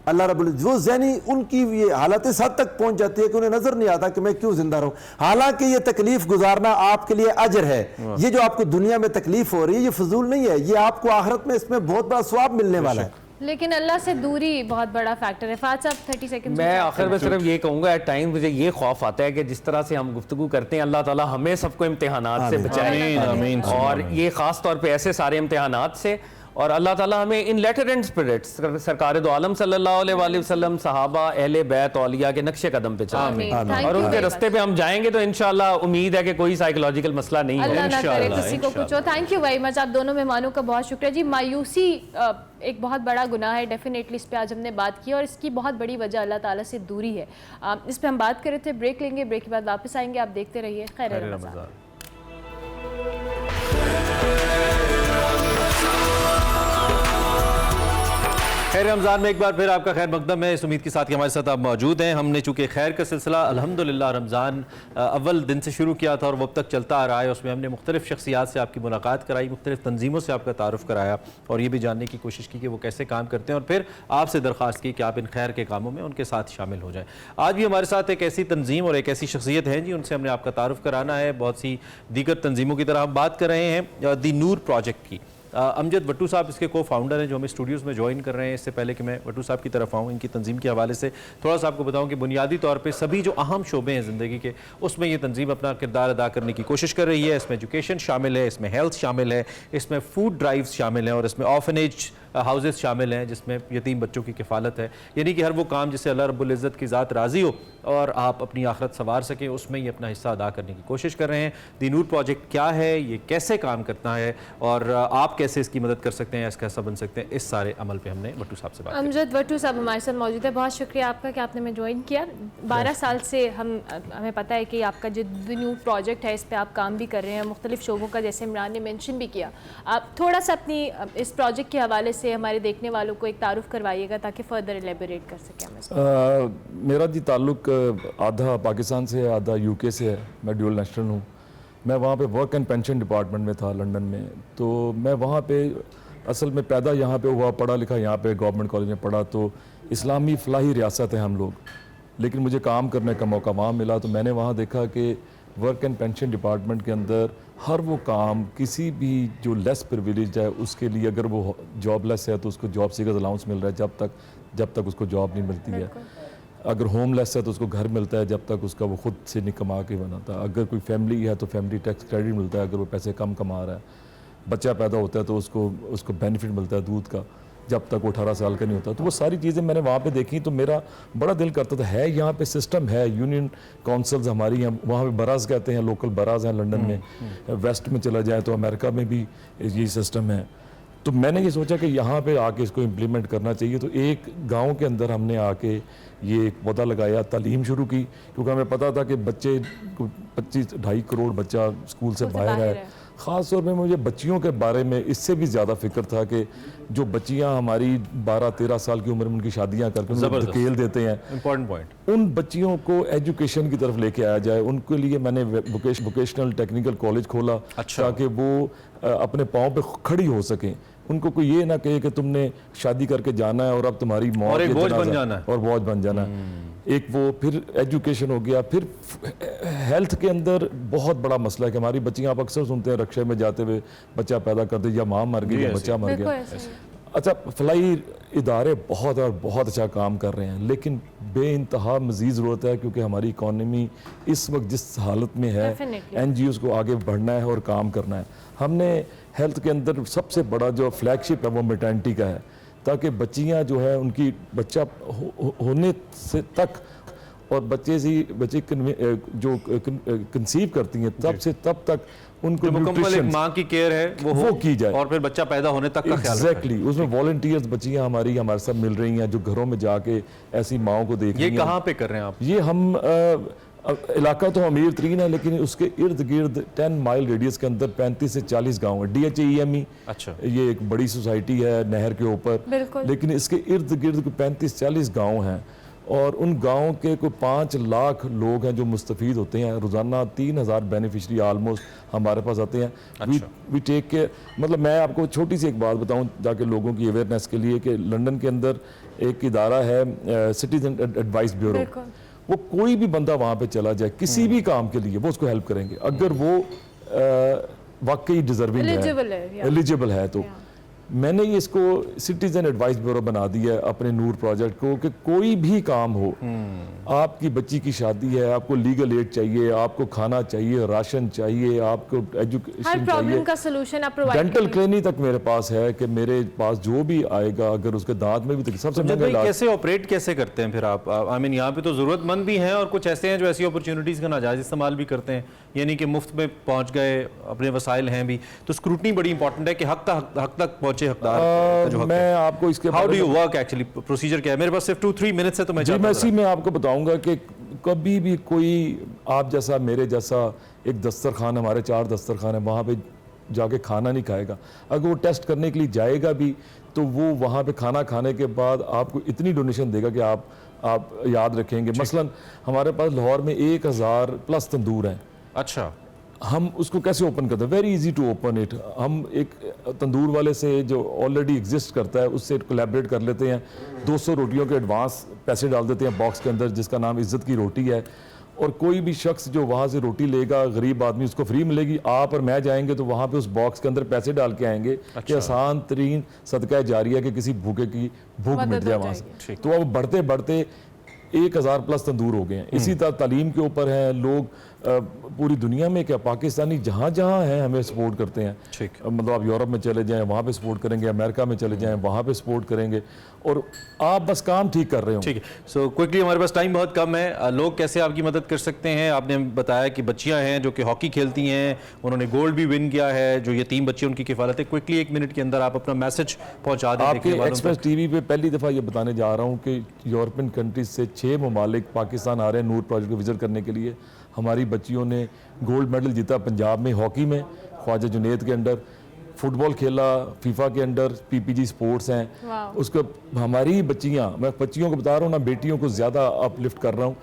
अल्लाह रब्बुल वो ज़हनी उनकी ये हालत इस हद तक पहुंच जाती है कि उन्हें नजर नहीं आता कि मैं क्यों जिंदा रहूं। हालांकि ये तकलीफ गुजारना आपके लिए अजर है, ये जो आपको दुनिया में तकलीफ हो रही है ये फजूल नहीं है, ये आपको आखिरत में इसमें बहुत बड़ा सवाब मिलने वाला है। लेकिन अल्लाह से दूरी बहुत बड़ा फैक्टर है। फात साहब 30 सेकंड। मैं आखिर में सिर्फ ये कहूँगा, एट टाइम मुझे ये खौफ आता है कि जिस तरह से हम गुफ्तगू करते हैं, अल्लाह ताला हमें सबको इम्तिहानात से बचाए, और ये खास तौर पे ऐसे सारे इम्तिहानात से। और अल्लाह ताला हमें इन लेटर एंड स्पिरिट्स सरकार दो आलम सल्लल्लाहु अलैहि वसल्लम, सहाबा, अहले बैत, औलिया के नक्शे कदम पे चलाएं आमीन। आमीन। Thank और you उनके very रास्ते much. पे हम जाएंगे तो इंशाल्लाह उम्मीद है कि कोई साइकोलॉजिकल मसला नहीं अल्लाह है। ना करे इंशाल्लाह, किसी को कुछ हो। थैंक यू वेरी मच, आप दोनों मेहमानों का बहुत शुक्रिया जी। मायूसी एक बहुत बड़ा गुनाह है, डेफिनेटली इस पे आज हमने बात की और इसकी बहुत बड़ी वजह अल्लाह ताला से दूरी है। इस पे हम बात कर रहे थे, ब्रेक लेंगे, ब्रेक के बाद वापस आएंगे। आप देखते रहिए खैर खैर रमज़ान। रमज़ान। खैर रमज़ान में एक बार फिर आपका खैर मकदम है। इस उम्मीद के साथ कि हमारे साथ आप मौजूद हैं। हमने चूँकि खैर का सिलसिला अल्हम्दुलिल्लाह रमज़ान अव्वल दिन से शुरू किया था और वो अब तक चलता आ रहा है। उसमें हमने मुख्तलिफ़ शख्सियात से आपकी मुलाकात कराई, मुख्तलिफ़ तंजीमों से आपका तारुफ़ कराया और ये भी जानने की कोशिश की कि वो कैसे काम करते हैं और फिर आपसे दरख्वास्त की कि आप इन खैर के कामों में उनके साथ शामिल हो जाएँ। आज भी हमारे साथ एक ऐसी तंजीम और एक ऐसी शख्सियत है जी, उनसे हमने आपका तारुफ़ कराना है। बहुत सी दीगर तंजीमों की तरह हम बात कर रहे हैं दी नूर प्रोजेक्ट की। अमजद वट्टू साहब इसके को फाउंडर हैं जो हमें स्टूडियोज़ में ज्वाइन कर रहे हैं। इससे पहले कि मैं वट्टू साहब की तरफ आऊँ, इनकी तंजीम के हवाले से थोड़ा सा आपको बताऊँ कि बुनियादी तौर पे सभी जो अहम शोबे हैं ज़िंदगी के, उसमें ये तंजीम अपना किरदार अदा करने की कोशिश कर रही है। इसमें एजुकेशन शामिल है, इसमें हेल्थ शामिल है, इसमें फूड ड्राइव्स शामिल हैं और इसमें ऑर्फनेज हाउसेस शामिल हैं जिसमें यतीम बच्चों की किफ़ालत है। यानी कि हर वो काम जिससे अल्लाह रब्बुल इज़्ज़त की ज़ात राज़ी हो और आप अपनी आखिरत संवार सकें, उसमें ये अपना हिस्सा अदा करने की कोशिश कर रहे हैं। दी नूर प्रोजेक्ट क्या है, ये कैसे काम करता है और आप कैसे इसकी मदद कर सकते हैं, इसका हिस्सा बन सकते हैं, इस सारे अमल पे हमने वट्टू साहब से बात की। अमजद वट्टू साहब हमारे साथ मौजूद है। बहुत शुक्रिया आपका कि आपने हमें ज्वाइन किया। 12 साल से हमें पता है कि आपका जो द न्यू प्रोजेक्ट है इस पे आप काम भी कर रहे हैं, मुख्तलिफ शोबों का, जैसे इमरान ने मेंशन भी किया। आप थोड़ा सा अपनी इस प्रोजेक्ट के हवाले से हमारे देखने वालों को एक तारुफ करवाइएगा ताकि फर्दर एलेबोरेट कर सकें हम इसको। मेरा जी ताल्लुक आधा पाकिस्तान से है, आधा यूके से है। मैं ड्यूल नेशनल हूँ। मैं वहाँ पे वर्क एंड पेंशन डिपार्टमेंट में था लंदन में। तो मैं वहाँ पे असल में पैदा यहाँ पे हुआ, पढ़ा लिखा यहाँ पे गवर्नमेंट कॉलेज में पढ़ा। तो इस्लामी फलाही रियासत है हम लोग, लेकिन मुझे काम करने का मौका वहाँ मिला। तो मैंने वहाँ देखा कि वर्क एंड पेंशन डिपार्टमेंट के अंदर हर वो काम किसी भी जो लेस प्रिविलेज है उसके लिए, अगर वो जॉबलेस है तो उसको जॉब सीकर्स अलाउंस मिल रहा है जब तक उसको जॉब नहीं मिलती है। अगर होमलेस है तो उसको घर मिलता है जब तक उसका वो खुद से नहीं कमा के बनाता। अगर कोई फैमिली है तो फैमिली टैक्स क्रेडिट मिलता है अगर वो पैसे कम कमा रहा है। बच्चा पैदा होता है तो उसको बेनिफिट मिलता है दूध का जब तक वो 18 साल का नहीं होता। तो वो सारी चीज़ें मैंने वहाँ पे देखी तो मेरा बड़ा दिल करता था। है यहाँ पे सिस्टम है, यूनियन काउंसिल्स हमारी हैं, वहाँ पे बराज कहते हैं, लोकल बराज हैं लंदन में। वेस्ट में चला जाए तो अमेरिका में भी यही सिस्टम है। तो मैंने ये सोचा कि यहाँ पे आके इसको इम्प्लीमेंट करना चाहिए। तो एक गांव के अंदर हमने आके ये एक पौधा लगाया, तालीम शुरू की, क्योंकि हमें पता था कि बच्चे 25-2.5 करोड़ बच्चा स्कूल से बाहर है। ख़ास तौर पे मुझे बच्चियों के बारे में इससे भी ज़्यादा फिक्र था कि जो बच्चियाँ हमारी 12-13 साल की उम्र में उनकी शादियाँ करके उनको धकेल देते हैं। Important point. उन बच्चियों को एजुकेशन की तरफ लेके आया जाए। उनके लिए मैंने वोकेशनल टेक्निकल कॉलेज खोला ताकि वो अपने पाँव पे खड़ी हो सकें। उनको कोई ये ना कहे कि तुमने शादी करके जाना है और अब तुम्हारी मौत और एक बोझ बन जाना है। और बोझ बन जाना है। एक वो फिर एजुकेशन हो गया। फिर हेल्थ के अंदर बहुत बड़ा मसला है कि हमारी बच्चियां आप अक्सर सुनते हैं रक्षा में जाते हुए बच्चा पैदा कर दे, या माँ मर गई या बच्चा मर गया। अच्छा, फलाई इदारे बहुत अच्छा काम कर रहे हैं, लेकिन बेइंतहा मज़ीद ज़रूरत है क्योंकि हमारी इकॉनमी इस वक्त जिस हालत में है, NGOs को आगे बढ़ना है और काम करना है। हमने हेल्थ के अंदर सबसे बड़ा जो फ्लैगशिप है वो मैटरनिटी का है, ताकि बच्चियां जो है उनकी बच्चा होने से तक और बच्चे जो कंसीव करती हैं तब तक उनको न्यूट्रिशन, माँ की केयर है वो की जाए और फिर बच्चा पैदा होने तक का ख्याल रखें। एग्जैक्टली, उसमें वॉलंटियर्स बच्चियां हमारे साथ मिल रही हैं जो घरों में जाके ऐसी माओं को देख रही हैं। ये कहाँ पे कर रहे हैं आप? ये हम इलाका तो अमीर तरीन है, लेकिन उसके इर्द गिर्द 10 माइल रेडियस के अंदर 35 से 40 गांव है। DHEME, अच्छा, ये एक बड़ी सोसाइटी है नहर के ऊपर, लेकिन इसके इर्द गिर्द 35-40 गांव हैं और उन गाँव के कोई 5 लाख लोग हैं जो मुस्तफ़ीद होते हैं। रोज़ाना 3000 बेनिफिशरी ऑलमोस्ट हमारे पास आते हैं। अच्छा। वी टेक के, मतलब मैं आपको छोटी सी एक बात बताऊं ताकि लोगों की अवेयरनेस के लिए, कि लंदन के अंदर एक इदारा है सिटीजन एडवाइस ब्यूरो। वो कोई भी बंदा वहाँ पे चला जाए किसी भी काम के लिए वो उसको हेल्प करेंगे अगर वो वाकई डिजर्विंग है, एलिजिबल है। तो मैंने ये इसको सिटीजन एडवाइस ब्यूरो बना दिया है अपने नूर प्रोजेक्ट को कि कोई भी काम हो, आपकी बच्ची की शादी है, आपको लीगल एड चाहिए, आपको खाना चाहिए, राशन चाहिए, आपको हर एजुकेशन प्रॉब्लम चाहिए, का सलूशन आप प्रोवाइड डेंटल क्लिनिक तक मेरे पास है कि मेरे पास जो भी आएगा अगर उसके दांत में भी तकलीफ, सबसे अमजद महंगा भाई इलाज कैसे ऑपरेट कैसे करते हैं फिर आप? आई मीन यहाँ पे तो ज़रूरतमंद भी हैं और कुछ ऐसे हैं जो ऐसी अपॉर्चुनिटीज़ का नाजायज़ इस्तेमाल भी करते हैं, यानी कि मुफ्त में पहुँच गए, अपने वसाइल हैं भी, तो स्क्रूटनी बड़ी इंपॉर्टेंट है कि हक तक पहुँचे हकदार का जो हक है। मैं आपको इसके हाउ डू बारे यू में वर्क एक्चुअली, प्रोसीजर क्या है? मेरे पास सिर्फ 2-3 मिनट्स है तो मैं जी चाहता मैं हूं इसी में आपको बताऊंगा कि कभी भी कोई आप जैसा मेरे जैसा एक दस्तरखान, हमारे 4 दस्तरखान है, वहाँ पे जाके खाना नहीं खाएगा। अगर वो टेस्ट करने के लिए जाएगा भी तो वो वहाँ पे खाना खाने के बाद आपको इतनी डोनेशन देगा कि आप याद रखेंगे। मसलन हमारे पास लाहौर में 1000 प्लस तंदूर हैं। अच्छा, हम उसको कैसे ओपन करते हैं? Very easy to open it. हम एक तंदूर वाले से जो ऑलरेडी एग्जिस्ट करता है उससे कोलैबोरेट कर लेते हैं, 200 रोटियों के एडवांस पैसे डाल देते हैं बॉक्स के अंदर जिसका नाम इज्जत की रोटी है, और कोई भी शख्स जो वहाँ से रोटी लेगा, गरीब आदमी, उसको फ्री मिलेगी। आप और मैं जाएंगे तो वहाँ पे उस बॉक्स के अंदर पैसे डाल के आएंगे कि आसान तरीन सदका जारिया है कि किसी भूखे की भूख मिट जाए वहाँ से। तो अब बढ़ते बढ़ते 1000 प्लस तंदूर हो गए हैं। इसी तरह तालीम के ऊपर हैं लोग, पूरी दुनिया में क्या पाकिस्तानी जहाँ जहाँ हैं हमें सपोर्ट करते हैं। ठीक। मतलब आप यूरोप में चले जाएं वहाँ पे सपोर्ट करेंगे, अमेरिका में चले जाएं वहाँ पे सपोर्ट करेंगे, और आप बस काम ठीक कर रहे हो। ठीक है। सो क्विकली, हमारे पास टाइम बहुत कम है, लोग कैसे आपकी मदद कर सकते हैं? आपने बताया कि बच्चियां हैं जो कि हॉकी खेलती हैं, उन्होंने गोल्ड भी विन किया है, जो यतीम बच्चे उनकी किफालत है। क्विकली 1 मिनट के अंदर आप अपना मैसेज पहुंचा दें आपके एक्सप्रेस टीवी पे पहली दफ़ा ये बताने जा रहा हूँ कि यूरोपियन कंट्रीज से 6 ममालिक पाकिस्तान आ रहे हैं नूर प्रोजेक्ट को विजिट करने के लिए। हमारी बच्चियों ने गोल्ड मेडल जीता पंजाब में हॉकी में, ख्वाजा जुनैद के अंडर, फुटबॉल खेला फीफा के अंडर, पीपीजी स्पोर्ट्स हैं उसको। हमारी बच्चियाँ, मैं बच्चियों को बता रहा हूँ ना, बेटियों को ज़्यादा अपलिफ्ट कर रहा हूँ,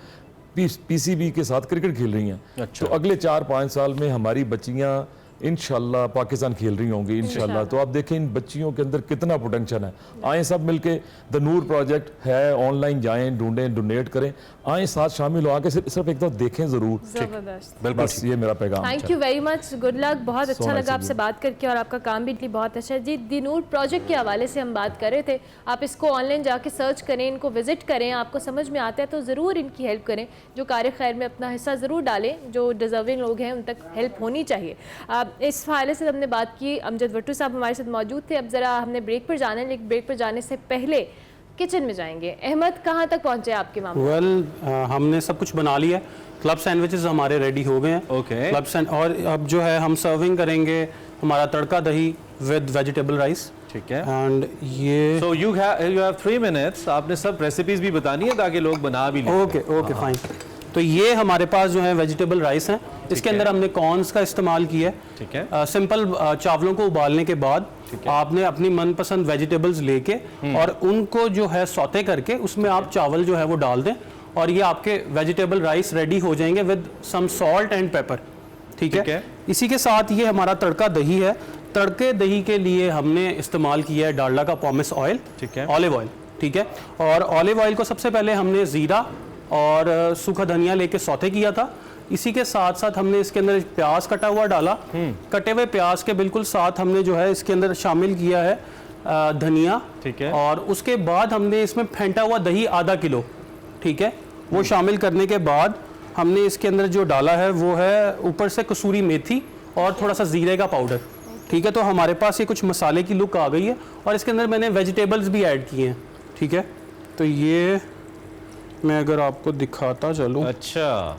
पीसीबी के साथ क्रिकेट खेल रही हैं। अच्छा। तो अगले 4-5 साल में हमारी बच्चियाँ इंशाल्लाह पाकिस्तान खेल रही होंगी इंशाल्लाह। तो आप देखें इन बच्चियों के अंदर कितना पोटेंशियल है। आए सब मिलके, द नूर प्रोजेक्ट है, ऑनलाइन जाएं, ढूंढें, डोनेट करें, आए साथ शामिल हो, आके सिर्फ एक दफ़ा देखें ज़रूर। जबरदस्त। बिल्कुल, बस ये मेरा पैगाम। Thank you very much, good luck. बहुत अच्छा nice लगा of आपसे you. बात करके, और आपका काम भी बहुत अच्छा है जी। द नूर प्रोजेक्ट के हवाले से हम बात कर रहे थे। आप इसको ऑनलाइन जाके सर्च करें, इनको विजिट करें, आपको समझ में आता है तो ज़रूर इनकी हेल्प करें। जो कार्य खैर में अपना हिस्सा ज़रूर डालें, जो डिज़र्विंग लोग हैं उन तक हेल्प होनी चाहिए। इस हवाले से हमने बात की, अमजद भट्टू साहब हमारे साथ मौजूद थे। अब ज़रा हमने ब्रेक पर जाना है, लेकिन ब्रेक पर जाने से पहले किचन में जाएंगे। अहमद, कहाँ तक पहुँचे आपके मामले? हमने सब कुछ बना लिया। क्लब सैंडविचेस हमारे रेडी हो गए हैं। ओके। क्लब और अब जो है हम सर्विंग करेंगे हमारा तड़का दही विद वेजिटेबल राइस। ठीक है। एंड ये सो यू हैव 3 मिनट्स, आपने सब रेसिपीज भी बतानी है ताकि लोग बना भी लें। Okay fine. तो ये हमारे पास जो है वेजिटेबल राइस हैं, इसके अंदर हमने कॉर्न्स का इस्तेमाल किया है। ठीक है। सिंपल चावलों को उबालने के बाद आपने अपनी मनपसंद वेजिटेबल्स लेके और उनको जो है सौते करके उसमें आप चावल जो है वो डाल दें, और ये आपके वेजिटेबल राइस रेडी हो जाएंगे with some salt and pepper. ठीक है। इसी के साथ ये हमारा तड़का दही है। तड़के दही के लिए हमने इस्तेमाल किया है डालडा का पॉमिस ऑयल, ठीक है, ऑलिव ऑयल। ठीक है। और ऑलिव ऑयल को सबसे पहले हमने ज़ीरा और सूखा धनिया लेके सौते किया था। इसी के साथ साथ हमने इसके अंदर प्याज कटा हुआ डाला। कटे हुए प्याज के बिल्कुल साथ हमने जो है इसके अंदर शामिल किया है धनिया। ठीक है। और उसके बाद हमने इसमें फेंटा हुआ दही आधा किलो, ठीक है, वो शामिल करने के बाद हमने इसके अंदर जो डाला है वो है ऊपर से कसूरी मेथी और थोड़ा सा जीरे का पाउडर। ठीक है। तो हमारे पास ये कुछ मसाले की लुक आ गई है, और इसके अंदर मैंने वेजिटेबल्स भी ऐड किए हैं। ठीक है। तो ये मैं अगर आपको दिखाता चलूं। अच्छा,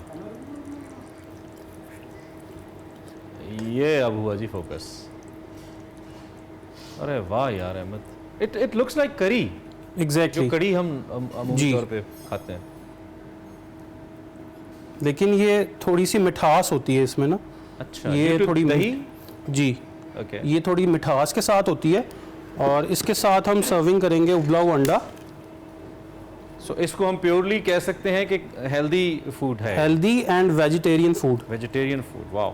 ये अब हुआ जी फोकस। अरे वाह यार अहमद, इट लुक्स लाइक करी। एग्जैक्टली जो कड़ी हम अमूमी तौर पे खाते हैं, लेकिन ये थोड़ी सी मिठास होती है इसमें ना। अच्छा, ये थोड़ी दही। जी, ओके। ये थोड़ी मिठास के साथ होती है, और इसके साथ हम सर्विंग करेंगे उबला हुआ अंडा। सो इसको हम प्योरली कह सकते हैं कि हेल्दी फूड है, healthy and vegetarian food. Vegetarian food. वाह,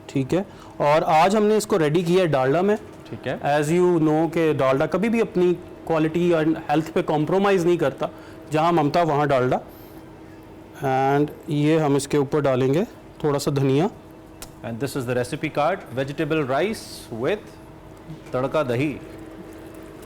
ठीक है। और आज हमने इसको रेडी किया है डालडा में। ठीक है। एज यू नो कि डालडा कभी भी अपनी क्वालिटी एंड हेल्थ पे कॉम्प्रोमाइज़ नहीं करता, जहाँ ममता वहाँ डालडा। एंड ये हम इसके ऊपर डालेंगे थोड़ा सा धनिया। And this is the recipe card, vegetable rice with tadka dahi,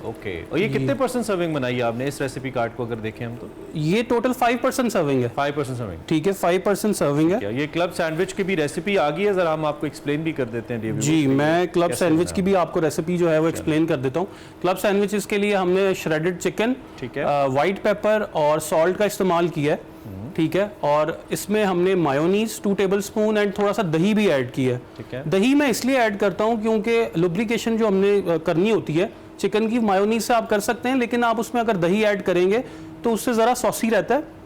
okay. और ये कितने % सर्विंग बनाई है आपने इस रेसिपी कार्ड को अगर देखें हम तो? ये टोटल 5% सर्विंग है। 5% सर्विंग, ठीक है, 5% सर्विंग है। क्या ये क्लब सैंडविच की भी रेसिपी आ गई है? जरा हम आपको एक्सप्लेन भी कर देते हैं DW जी, में। मैं क्लब कैसे सैंडविच की बनाया? भी आपको रेसिपी जो है वो एक्सप्लेन कर देता हूँ। क्लब सैंडविचेस के लिए हमने श्रेडेड चिकन, ठीक है, वाइट पेपर और सॉल्ट का इस्तेमाल किया है, ठीक है। और इसमें हमने मायोनीज 2 टेबलस्पून एंड थोड़ा सा दही भी ऐड किया है। ठीक है। दही मैं इसलिए ऐड करता हूँ क्योंकि लुब्रिकेशन जो हमने करनी होती है चिकन की, मायोनीज से आप कर सकते हैं, लेकिन आप उसमें अगर दही ऐड करेंगे तो उससे ज़रा सॉसी रहता है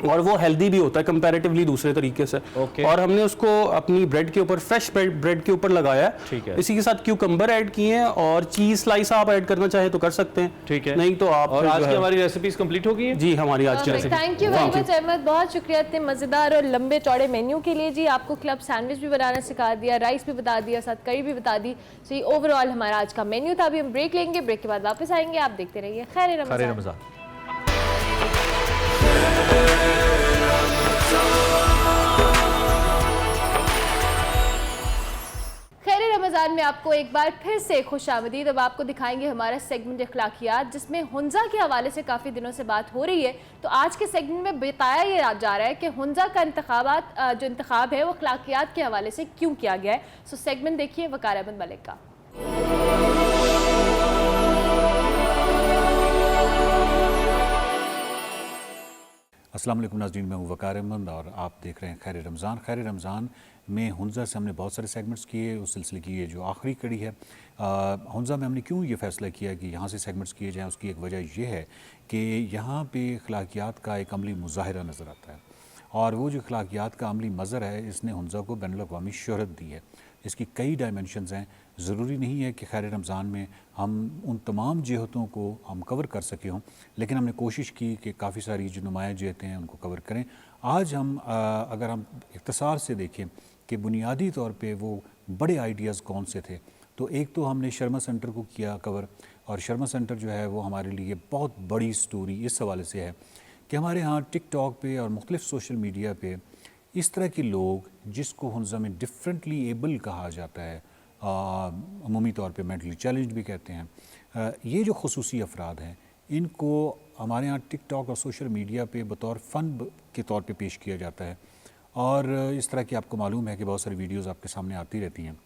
और वो हेल्दी भी होता है कंपैरेटिवली दूसरे तरीके से। Okay. और हमने उसको अपनी ब्रेड के ऊपर, फ्रेश ब्रेड के ऊपर लगाया है। ठीक है। इसी के साथ क्यूकम्बर ऐड किए हैं और चीज स्लाइस आप ऐड करना चाहे तो कर सकते हैं, ठीक है। नहीं तो आप और फिर आज जो की है- हमारी रेसिपीज कंप्लीट हो गई हैं? जी, हमारी आज की recipe. Thank you very much Ahmad, बहुत शुक्रिया इतने मज़ेदार और लंबे चौड़े मेन्यू के लिए जी। आपको क्लब सैंडविच भी बनाना सिखा दिया, राइस भी बता दिया, साथ करी भी बता दी। सो ये ओवरऑल हमारा आज का मेन्यू था। अभी हम ब्रेक लेंगे, ब्रेक के बाद वापस आएंगे। आप देखते रहिए खैर रमज़ान। खैर रमज़ान में आपको एक बार फिर से खुशामदीद। अब आपको दिखाएंगे हमारा सेगमेंट अखलाकियात, जिसमें हुंजा के हवाले से काफ़ी दिनों से बात हो रही है। तो आज के सेगमेंट में बताया ये जा रहा है कि हुंजा का जो इंतखाब है वो अखलाकियात के हवाले से क्यों किया गया है। सो सेगमेंट देखिए वकार अहमद मलिक का। अस्सलाम वालेकुम नाज़रीन, मैं हूँ वकार अहमद और आप देख रहे हैं खैर रमज़ान। खैर रमज़ान में हुंजा से हमने बहुत सारे सेगमेंट्स किए। उस सिलसिले की ये जो आखिरी कड़ी है, हुंजा में हमने क्यों ये फ़ैसला किया कि यहाँ से सेगमेंट्स किए जाएँ, उसकी एक वजह यह है कि यहाँ पे अखलाकियात का एक अमली मुज़ाहिरा नज़र आता है और वो जो अखलाकियात का अमली मज़र है, इसने हुंजा को बैनुल-अक़वामी शोहरत दी है। इसकी कई डायमेंशंस हैं। ज़रूरी नहीं है कि खैर रमज़ान में हम उन तमाम जिहतों को हम कवर कर सके हों, लेकिन हमने कोशिश की कि काफ़ी सारी जो नुमाया जिहतें हैं उनको कवर करें। आज हम अगर हम इख्तिसार से देखें कि बुनियादी तौर पे वो बड़े आइडियाज़ कौन से थे, तो एक तो हमने शर्मा सेंटर को किया कवर। और शर्मा सेंटर जो है वो हमारे लिए बहुत बड़ी स्टोरी इस हवाले से है कि हमारे यहाँ टिकटॉक पे और मुख्तलिफ़ सोशल मीडिया पे इस तरह के लोग, जिसको हुंजा में डिफरेंटली एबल कहा जाता है, अमूमी तौर पे मेंटली चैलेंज भी कहते हैं, ये जो खुसूसी अफराद हैं, इनको हमारे यहाँ टिकटॉक और सोशल मीडिया पे बतौर फ़न के तौर पे पेश किया जाता है। और इस तरह की आपको मालूम है कि बहुत सारी वीडियोज़ आपके सामने आती रहती हैं।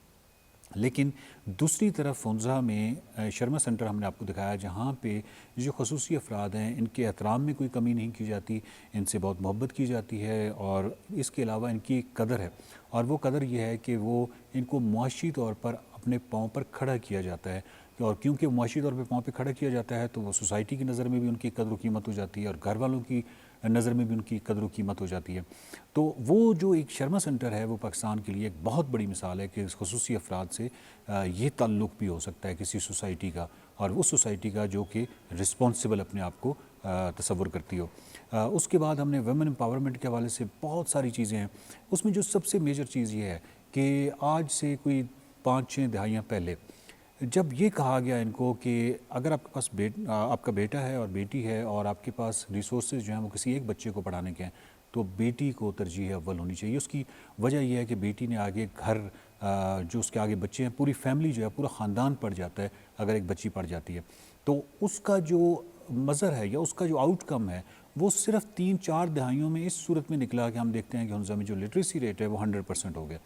लेकिन दूसरी तरफ हुंजा में शर्मा सेंटर हमने आपको दिखाया, जहाँ पे जो खसूसी अफराद हैं, इनके एहतराम में कोई कमी नहीं की जाती, इनसे बहुत मोहब्बत की जाती है और इसके अलावा इनकी एक कदर है। और वो कदर ये है कि वो इनको मुआशी तौर पर अपने पाँव पर खड़ा किया जाता है। और क्योंकि मुआशी तौर पर पाँव पर खड़ा किया जाता है तो वो सोसाइटी की नज़र में भी उनकी कदर व कीमत हो जाती है और घर वालों की नज़र में भी उनकी कदर व कीमत हो जाती है। तो वो जो एक शर्मा सेंटर है वो पाकिस्तान के लिए एक बहुत बड़ी मिसाल है कि इस खसूसी अफराद से ये ताल्लुक़ भी हो सकता है किसी सोसाइटी का, और उस सोसाइटी का जो कि रिस्पॉन्सिबल अपने आप को तसव्वुर करती हो। उसके बाद हमने वुमेन एम्पावरमेंट के हवाले से बहुत सारी चीज़ें हैं। उसमें जो सबसे मेजर चीज़ ये है कि आज से कोई 5-6 दहाइयाँ पहले जब ये कहा गया इनको कि अगर आपके पास आपका बेटा है और बेटी है और आपके पास रिसोर्सेज जो हैं वो किसी एक बच्चे को पढ़ाने के हैं, तो बेटी को तरजीह अव्वल होनी चाहिए। उसकी वजह यह है कि बेटी ने आगे घर, जो उसके आगे बच्चे हैं, पूरी फैमिली जो है, पूरा ख़ानदान पढ़ जाता है अगर एक बच्ची पढ़ जाती है। तो उसका जो मज़र है या उसका जो आउटकम है वो सिर्फ 3-4 दहाइयों में इस सूरत में निकला कि हम देखते हैं कि हुंजा में जो लिटरेसी रेट है वो 100% हो गया।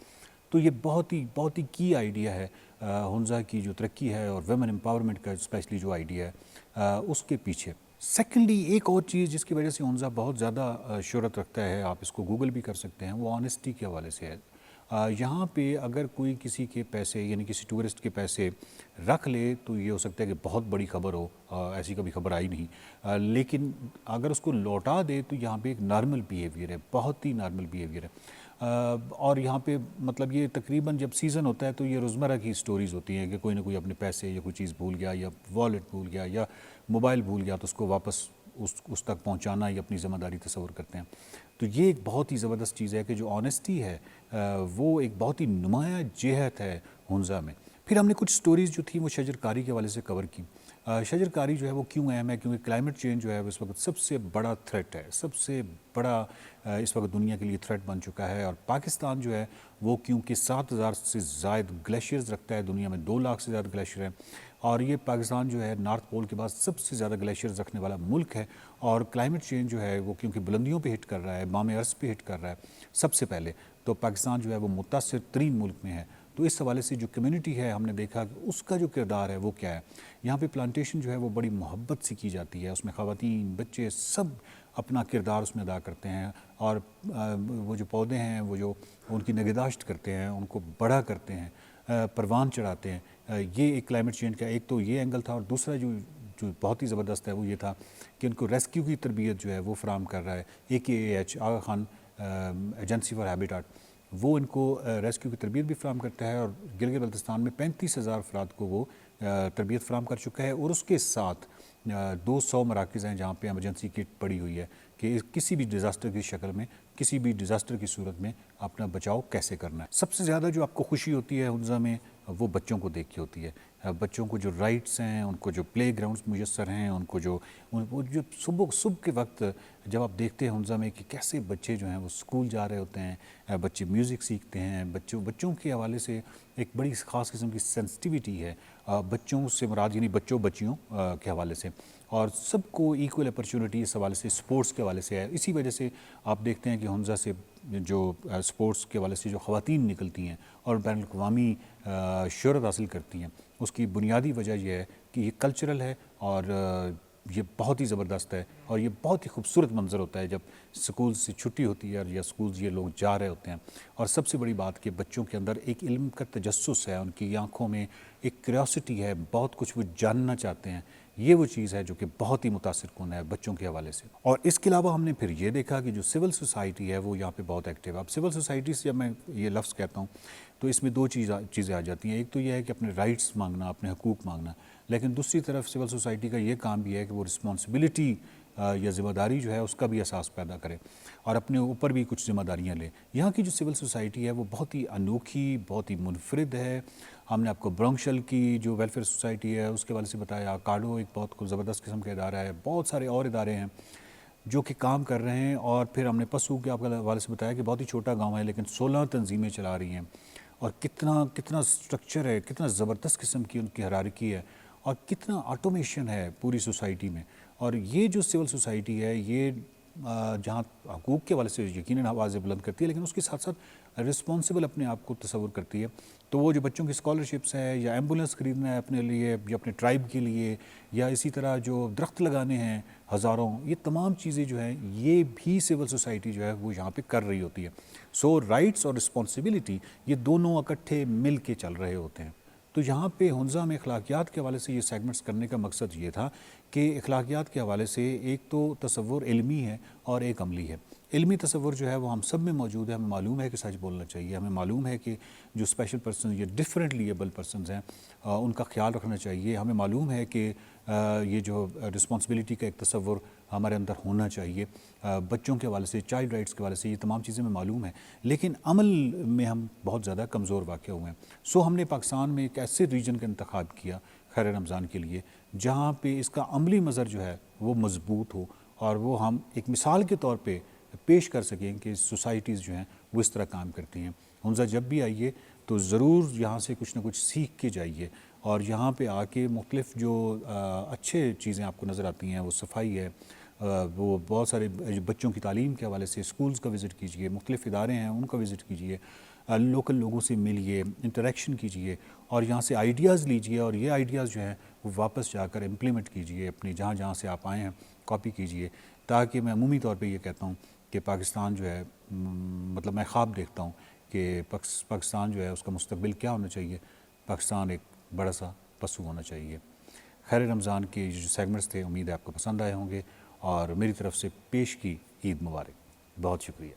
तो ये बहुत ही की आइडिया है हुंजा की जो तरक्की है और वुमेन एम्पावरमेंट का स्पेशली जो आइडिया है उसके पीछे। सेकेंडली एक और चीज़ जिसकी वजह से हुंजा बहुत ज़्यादा शोहरत रखता है, आप इसको गूगल भी कर सकते हैं, वो ऑनेस्टी के हवाले से है। यहाँ पे अगर कोई किसी के पैसे यानी किसी टूरिस्ट के पैसे रख ले तो ये हो सकता है कि बहुत बड़ी खबर हो, ऐसी कभी खबर आई नहीं, लेकिन अगर उसको लौटा दे तो यहाँ पे एक नॉर्मल बिहेवियर है, बहुत ही नॉर्मल बिहेवियर है। और यहाँ पे मतलब ये तकरीबन जब सीज़न होता है तो ये रोज़मर्रा की स्टोरीज़ होती हैं कि कोई ना कोई अपने पैसे या कोई चीज़ भूल गया या वॉलेट भूल गया या मोबाइल भूल गया तो उसको वापस उस तक पहुँचाना ही अपनी ज़िम्मेदारी तस्वर करते हैं। तो ये एक बहुत ही ज़बरदस्त चीज़ है कि जो ऑनेस्टी है वो एक बहुत ही नुमाया जिहत है हुंजा में। फिर हमने कुछ स्टोरीज़ जो थी वो शजरकारी के हवाले से कवर की। शजरकारी जो है वो क्यों अहम है, क्योंकि क्लाइमेट चेंज जो है वो इस वक्त सबसे बड़ा थ्रेट है, सबसे बड़ा इस वक्त दुनिया के लिए थ्रेट बन चुका है। और पाकिस्तान जो है वो क्योंकि 7,000 से ज़ायद ग्लेशियर्स रखता है, दुनिया में 2 लाख से ज़्यादा ग्लेशियर हैं, और ये पाकिस्तान जो है नॉर्थ पोल के बाद सबसे ज़्यादा ग्लेशियर्स रखने वाला मुल्क है। और क्लाइमेट चेंज जो है वो क्योंकि बुलंदियों पे हिट कर रहा है, बाम अर्ज़ पे हिट कर रहा है सबसे पहले, तो पाकिस्तान जो है वो मुतासिर तरीन मुल्क में है। तो इस हवाले से जो कम्युनिटी है, हमने देखा कि उसका जो किरदार है वो क्या है। यहाँ पे प्लांटेशन जो है वो बड़ी मोहब्बत से की जाती है, उसमें ख़वातीन बच्चे सब अपना किरदार उसमें अदा करते हैं, और वो जो पौधे हैं वो जो उनकी निगहदाश्त करते हैं, उनको बड़ा करते हैं, परवान चढ़ाते हैं। ये एक क्लाइमेट चेंज का एक तो ये एंगल था, और दूसरा जो बहुत ही ज़बरदस्त है वो ये था कि उनको रेस्क्यू की तरबियत जो है वो फराम कर रहा है AKAH Aga Khan agency for habitat, वो इनको रेस्क्यू की तरबियत भी फराम करता है। और गिलगित बल्तिस्तान में 35,000 अफराद को वो तरबियत फराम कर चुका है, और उसके साथ 200 मराकज़ हैं जहाँ पे एमरजेंसी किट पड़ी हुई है कि किसी भी डिज़ास्टर की शक्ल में, किसी भी डिज़ास्टर की सूरत में अपना बचाव कैसे करना है। सबसे ज़्यादा जो आपको खुशी होती है हुंज़ा में वो बच्चों को देख के होती है। बच्चों को जो राइट्स हैं, उनको जो प्ले ग्राउंड्स मुयस्सर हैं, उनको जो सुबह के वक्त जब आप देखते हैं हुंज़ा में कि कैसे बच्चे जो हैं वो स्कूल जा रहे होते हैं, बच्चे म्यूज़िक सीखते हैं, बच्चों के हवाले से एक बड़ी ख़ास किस्म की सेंसिटिविटी है, बच्चों से मुराद यानी बच्चियों के हवाले से, और सबको इक्वल अपॉर्चुनिटी इस हवाले से स्पोर्ट्स के हवाले से है। इसी वजह से आप देखते हैं कि हुंज़ा से जो स्पोर्ट्स के हवाले से जो ख़वातीन निकलती हैं और बैनुल-अक़वामी शोहरत हासिल करती हैं, उसकी बुनियादी वजह यह है कि ये कल्चरल है, और ये बहुत ही ज़बरदस्त है, और ये बहुत ही खूबसूरत मंज़र होता है जब स्कूल से छुट्टी होती है या स्कूल ये लोग जा रहे होते हैं। और सबसे बड़ी बात कि बच्चों के अंदर एक इल्म का तजस्सुस है, उनकी आँखों में एक क्यूरियोसिटी है, बहुत कुछ वो जानना चाहते हैं। ये वो चीज़ है जो कि बहुत ही मुतासिर कुन है बच्चों के हवाले से। और इसके अलावा हमने फिर ये देखा कि जो सिविल सोसाइटी है वो यहाँ पे बहुत एक्टिव है। अब सिविल सोसाइटी से जब मैं ये लफ्ज़ कहता हूँ तो इसमें 2 चीज़ें आ जाती हैं। एक तो यह है कि अपने राइट्स मांगना, अपने हकूक़ मांगना, लेकिन दूसरी तरफ सिविल सोसाइटी का ये काम भी है कि वो रिस्पॉन्सिबिलिटी या ज़िम्मेदारी जो है उसका भी एहसास पैदा करे और अपने ऊपर भी कुछ ज़िम्मेदारियाँ ले। यहाँ की जो सिविल सोसाइटी है वो बहुत ही अनोखी, बहुत ही मुनफरिद है। हमने आपको ब्रोंकशल की जो वेलफेयर सोसाइटी है उसके वाले से बताया, कार्डो एक बहुत ज़बरदस्त किस्म का इदारा है, बहुत सारे और इदारे हैं जो कि काम कर रहे हैं। और फिर हमने पसू के आपके वाले से बताया कि बहुत ही छोटा गाँव है लेकिन 16 तंजीमें चला रही हैं, और कितना स्ट्रक्चर है, कितना ज़बरदस्त किस्म की उनकी हायरार्की है, और कितना ऑटोमेशन है पूरी सोसाइटी में। और ये जो सिविल सोसाइटी है ये जहाँ हकूक़ के वाले से यकीनन आवाज़ें बुलंद करती है, लेकिन उसके साथ साथ रिस्पॉन्सिबल अपने आप को तस्वुर करती है। तो वो जो बच्चों की स्कॉलरशिप्स है, या एम्बुलेंस ख़रीदना है अपने लिए या अपने ट्राइब के लिए, या इसी तरह जो दरख्त लगाने हैं हज़ारों, ये तमाम चीज़ें जो हैं ये भी सिविल सोसाइटी जो है वो यहाँ पे कर रही होती है। सो राइट्स और रिस्पॉन्सिबिलिटी ये दोनों इकट्ठे मिल के चल रहे होते हैं। तो यहाँ पे हुंज़ा में अखलाकियात के हवाले से ये सेगमेंट्स करने का मकसद ये था कि अखलाकियात के हवाले से एक तो तसव्वुर इल्मी है और एक अमली है। इल्मी तसव्वुर जो है वो हम सब में मौजूद है, हमें मालूम है कि सच बोलना चाहिए, हमें मालूम है कि जो स्पेशल पर्सन या डिफरेंटली एबल पर्सनस हैं उनका ख्याल रखना चाहिए, हमें मालूम है कि ये जो रिस्पॉन्सिबिलिटी का एक तसव्वुर हमारे अंदर होना चाहिए, बच्चों के हवाले से, चाइल्ड राइट्स के हवाले से, ये तमाम चीज़ें हमें मालूम है, लेकिन अमल में हम बहुत ज़्यादा कमज़ोर वाक़ हुए हैं। सो हमने पाकिस्तान में एक ऐसे रीजन का इंतखाब किया खैर रमज़ान के लिए जहाँ पे इसका अमली मज़र जो है वो मज़बूत हो, और वो हम एक मिसाल के तौर पे पेश कर सकें कि सोसाइटीज़ जो हैं वो इस तरह काम करती हैं। हुंज़ा जब भी आइए तो ज़रूर यहाँ से कुछ ना कुछ सीख के जाइए, और यहाँ पे आके मुख्तलिफ़ जो अच्छे चीज़ें आपको नज़र आती हैं, वो सफाई है, वो बहुत सारे बच्चों की तालीम के हवाले से स्कूल्स का विज़िट कीजिए, मुख्तलिफ़ इदारे हैं उनका विज़िट कीजिए, लोकल लोगों से मिलिए, इंटरेक्शन कीजिए, और यहाँ से आइडियाज़ लीजिए, और ये आइडियाज़ जो हैं वो वापस जाकर इम्प्लीमेंट कीजिए, अपनी जहाँ से आप आए हैं कॉपी कीजिए, ताकि मैं अमूमी तौर पे ये कहता हूँ कि पाकिस्तान जो है मतलब मैं ख्वाब देखता हूँ कि पाकिस्तान जो है उसका मुस्तकबिल क्या होना चाहिए। पाकिस्तान एक बड़ा सा पशु होना चाहिए। खैर रमज़ान के जो सेगमेंट्स थे उम्मीद है आपको पसंद आए होंगे, और मेरी तरफ से पेश की ईद मुबारक। बहुत शुक्रिया।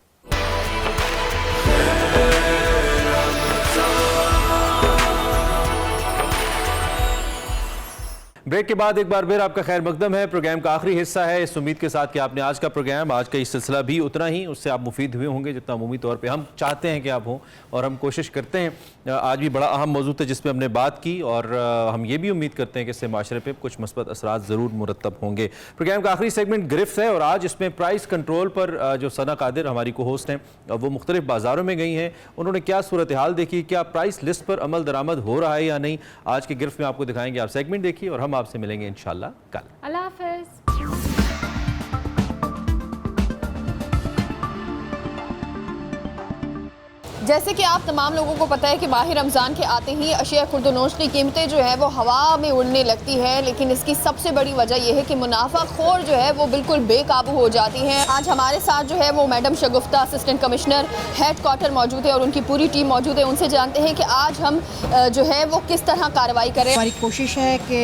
ब्रेक के बाद एक बार फिर आपका खैर मकदम है। प्रोग्राम का आखिरी हिस्सा है, इस उम्मीद के साथ कि आपने आज का प्रोग्राम, आज का ये सिलसिला भी उतना ही उससे आप मुफीद हुए होंगे जितना अमूमी तौर पे हम चाहते हैं कि आप हों, और हम कोशिश करते हैं। आज भी बड़ा अहम मौजूद है जिस पर हमने बात की, और हम ये भी उम्मीद करते हैं कि इससे माशरे पर कुछ मस्बत असरात ज़रूर मुरतब होंगे। प्रोग्राम का आखिरी सेगमेंट गिरफ्त है, और आज इसमें प्राइस कंट्रोल पर जो सना कादिर हमारी को होस्ट हैं, वो मुख्तलिफ बाज़ारों में गई हैं। उन्होंने क्या सूरत हाल देखी, क्या प्राइस लिस्ट पर अमल दरामद हो रहा है या नहीं, आज के गिरफ्त में आपको दिखाएंगे। आप सेगमेंट देखिए और हम आपसे मिलेंगे इंशाल्लाह कल। अल्लाह हाफ़िज़। जैसे कि आप तमाम लोगों को पता है कि माह रमज़ान के आते ही अशिया खुर्दनोश की कीमतें जो है वो हवा में उड़ने लगती है, लेकिन इसकी सबसे बड़ी वजह यह है कि मुनाफाखोर जो है वो बिल्कुल बेकाबू हो जाती हैं। आज हमारे साथ जो है वो मैडम शगुफ्ता असिस्टेंट कमिश्नर हेड क्वार्टर मौजूद है और उनकी पूरी टीम मौजूद है। उनसे जानते हैं कि आज हम जो है वो किस तरह कार्रवाई करें। हमारी कोशिश है कि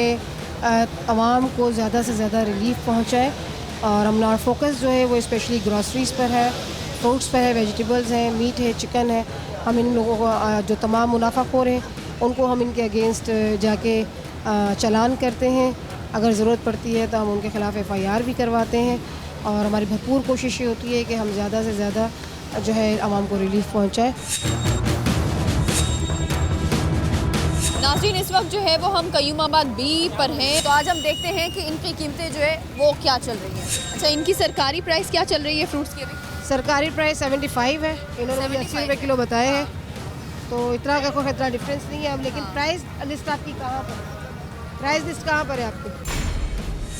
आवाम को ज़्यादा से ज़्यादा रिलीफ पहुँचाए, और हमारा फोकस जो है वो स्पेशली ग्रॉसरीज़ पर है, फ्रूट्स पर है, वेजिटेबल्स हैं, मीट है, चिकन है। हम इन लोगों को जो तमाम मुनाफाखोर हैं उनको हम इनके अगेंस्ट जाके चालान करते हैं। अगर ज़रूरत पड़ती है तो हम उनके ख़िलाफ़ FIR भी करवाते हैं, और हमारी भरपूर कोशिश ये होती है कि हम ज़्यादा से ज़्यादा जो है आवाम को रिलीफ पहुँचाएँ। नाज़रीन, इस वक्त जो है वो हम कयूमाबाद B पर हैं, तो आज हम देखते हैं कि इनकी कीमतें जो है वो क्या चल रही हैं। अच्छा, इनकी सरकारी प्राइस क्या चल रही है फ्रूट्स की? अभी सरकारी प्राइस 75 है, इन्होंने 80 रुपये किलो बताए हैं, तो इतना का कोई इतना डिफरेंस नहीं है अब। लेकिन प्राइस लिस्ट आपकी कहाँ पर है? प्राइस लिस्ट कहाँ पर है आपकी?